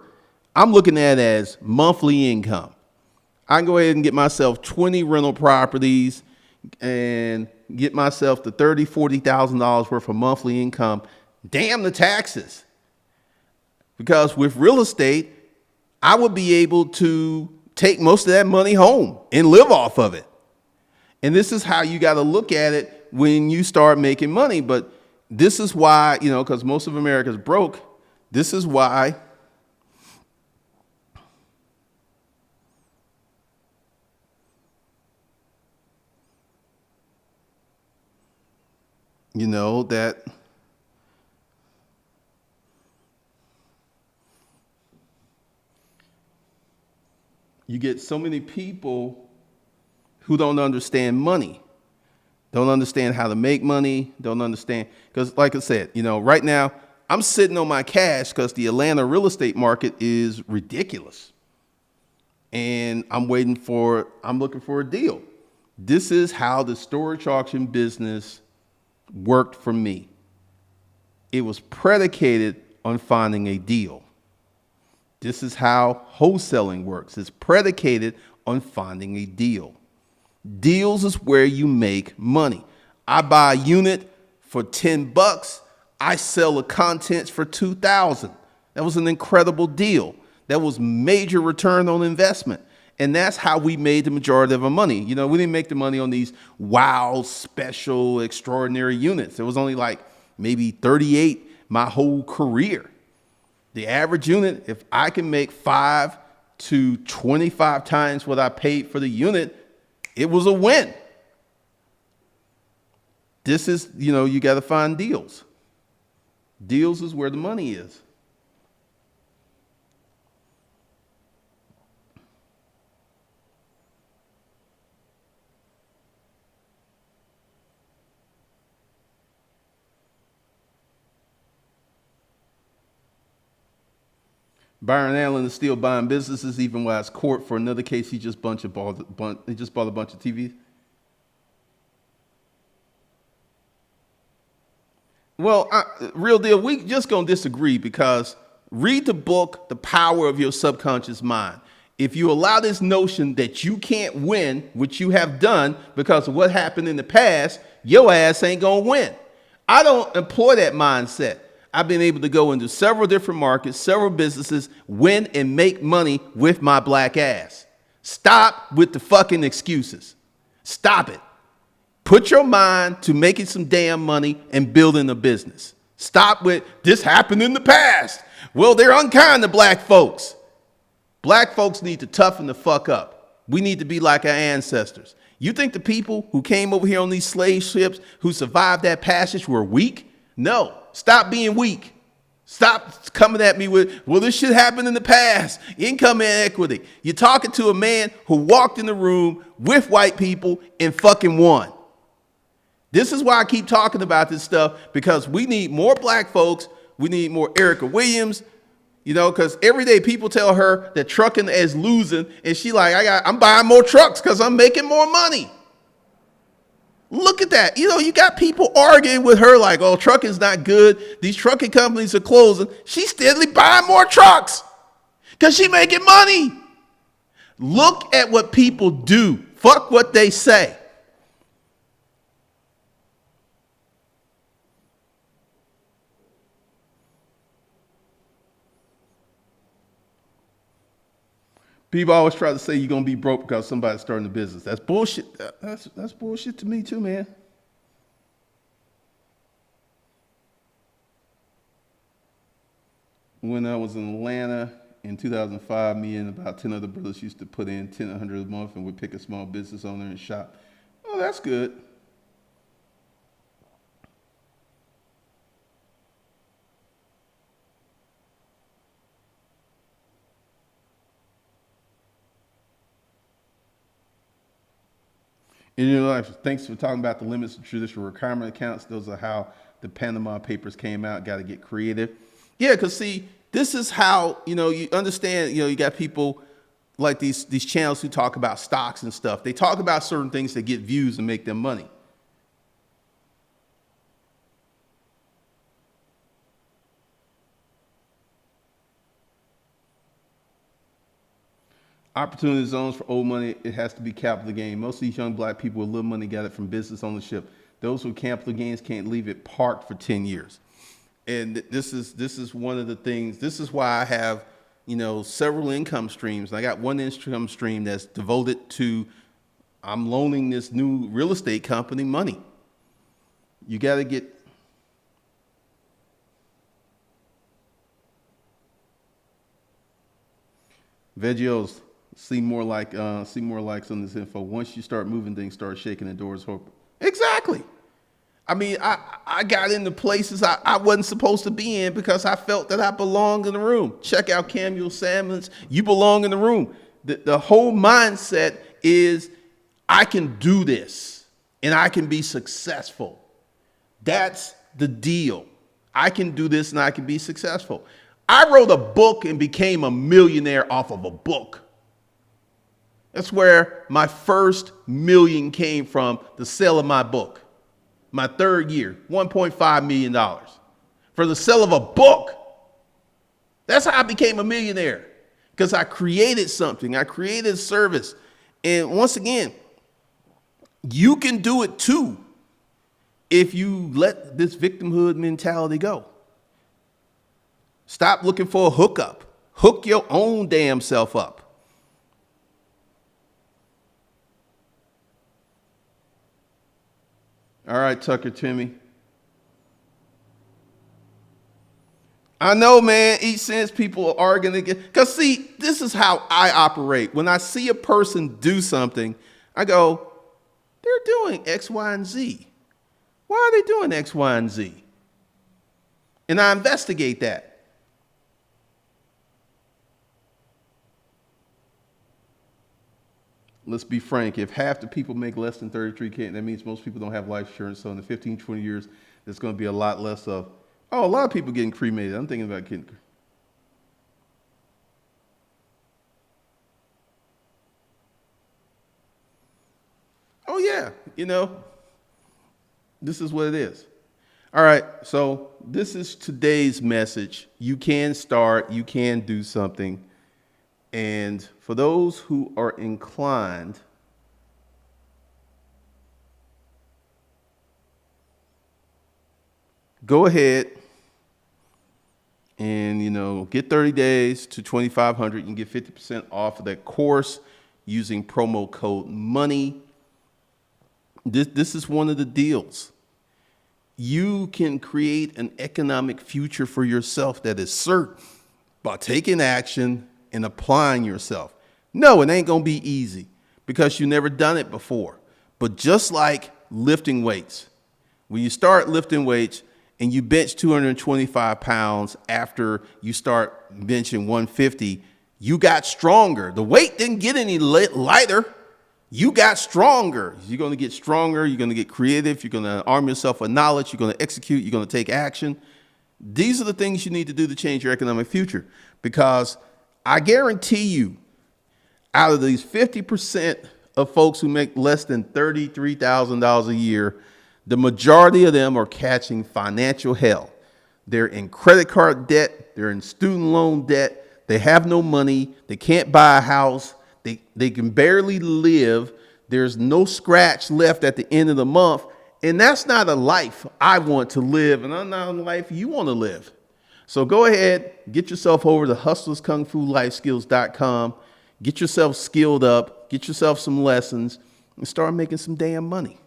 I'm looking at it as monthly income. I can go ahead and get myself 20 rental properties and get myself to $30,000, $40,000 worth of monthly income. Damn the taxes. Because with real estate, I would be able to take most of that money home and live off of it. And this is how you got to look at it when you start making money. But this is why, because most of America is broke. This is why that you get so many people who don't understand money, don't understand how to make money, don't understand. Because, like I said, right now I'm sitting on my cash because the Atlanta real estate market is ridiculous. And I'm looking for a deal. This is how the storage auction business worked for me. It was predicated on finding a deal. This is how wholesaling works. It's predicated on finding a deal. Deals is where you make money. I buy a unit for $10. I sell the contents for $2,000. That was an incredible deal. That was major return on investment. And that's how we made the majority of our money. We didn't make the money on these wow, special, extraordinary units. It was only like maybe 38 my whole career. The average unit, if I can make 5 to 25 times what I paid for the unit, it was a win. This is, you got to find deals. Deals is where the money is. Byron Allen is still buying businesses even while it's court for another case. He just bought a bunch of TVs. Well, real deal, we just gonna disagree because read the book, The Power of Your Subconscious Mind. If you allow this notion that you can't win, which you have done because of what happened in the past, your ass ain't gonna win. I don't employ that mindset. I've been able to go into several different markets, several businesses, win and make money with my black ass. Stop with the fucking excuses. Stop it. Put your mind to making some damn money and building a business. Stop with this happened in the past. Well, they're unkind to black folks. Black folks need to toughen the fuck up. We need to be like our ancestors. You think the people who came over here on these slave ships who survived that passage were weak? No. Stop being weak. Stop coming at me with, well, this shit happened in the past. Income inequity. You're talking to a man who walked in the room with white people and fucking won. This is why I keep talking about this stuff, because we need more black folks. We need more Erica Williams, because every day people tell her that trucking is losing. And she like, I'm buying more trucks because I'm making more money. Look at that. You got people arguing with her like, oh, trucking's not good. These trucking companies are closing. She's steadily buying more trucks because she's making money. Look at what people do. Fuck what they say. People always try to say you're going to be broke because somebody's starting a business. That's bullshit. That's bullshit to me too, man. When I was in Atlanta in 2005, me and about 10 other brothers used to put in $100 a month and we'd pick a small business owner and shop. Oh, that's good. In your life, thanks for talking about the limits of traditional retirement accounts. Those are how the Panama Papers came out. Got to get creative. Yeah, because see, this is how, you understand, you got people like these channels who talk about stocks and stuff. They talk about certain things that get views and make them money. Opportunity zones for old money, it has to be capital gain. Most of these young black people with little money got it from business ownership. Those with capital gains can't leave it parked for 10 years. And this is one of the things, this is why I have, several income streams. I got one income stream that's devoted to, I'm loaning this new real estate company money. You got to get, Vegios, see more likes on this info. Once you start moving things, start shaking the doors open. Exactly. I mean, I got into places I wasn't supposed to be in because I felt that I belonged in the room. Check out Camuel Salmon's You Belong in the Room. The whole mindset is I can do this and I can be successful. That's the deal. I can do this and I can be successful. I wrote a book and became a millionaire off of a book. That's where my first million came from, the sale of my book. My third year, $1.5 million for the sale of a book. That's how I became a millionaire, because I created something. I created a service. And once again, you can do it too if you let this victimhood mentality go. Stop looking for a hookup. Hook your own damn self up. All right, Tucker Timmy. I know, man, each sense people are arguing again. Because, see, this is how I operate. When I see a person do something, I go, they're doing X, Y, and Z. Why are they doing X, Y, and Z? And I investigate that. Let's be frank, if half the people make less than 33K, that means most people don't have life insurance. So in the 15, 20 years, there's going to be a lot less of, a lot of people getting cremated. I'm thinking about getting. Oh, yeah, this is what it is. All right, so this is today's message. You can start, you can do something. And for those who are inclined, go ahead and, get 30 days to 2,500. You can get 50% off of that course using promo code MONEY. This is one of the deals. You can create an economic future for yourself that is certain by taking action and applying yourself. No, it ain't going to be easy because you never done it before. But just like lifting weights, when you start lifting weights and you bench 225 pounds after you start benching 150, you got stronger. The weight didn't get any lighter. You got stronger. You're going to get stronger. You're going to get creative. You're going to arm yourself with knowledge. You're going to execute. You're going to take action. These are the things you need to do to change your economic future, because I guarantee you, out of these 50% of folks who make less than $33,000 a year, the majority of them are catching financial hell. They're in credit card debt. They're in student loan debt. They have no money. They can't buy a house. They can barely live. There's no scratch left at the end of the month. And that's not a life I want to live, and that's not a life you want to live. So go ahead, get yourself over to hustlerskungfulifeskills.com, get yourself skilled up, get yourself some lessons, and start making some damn money.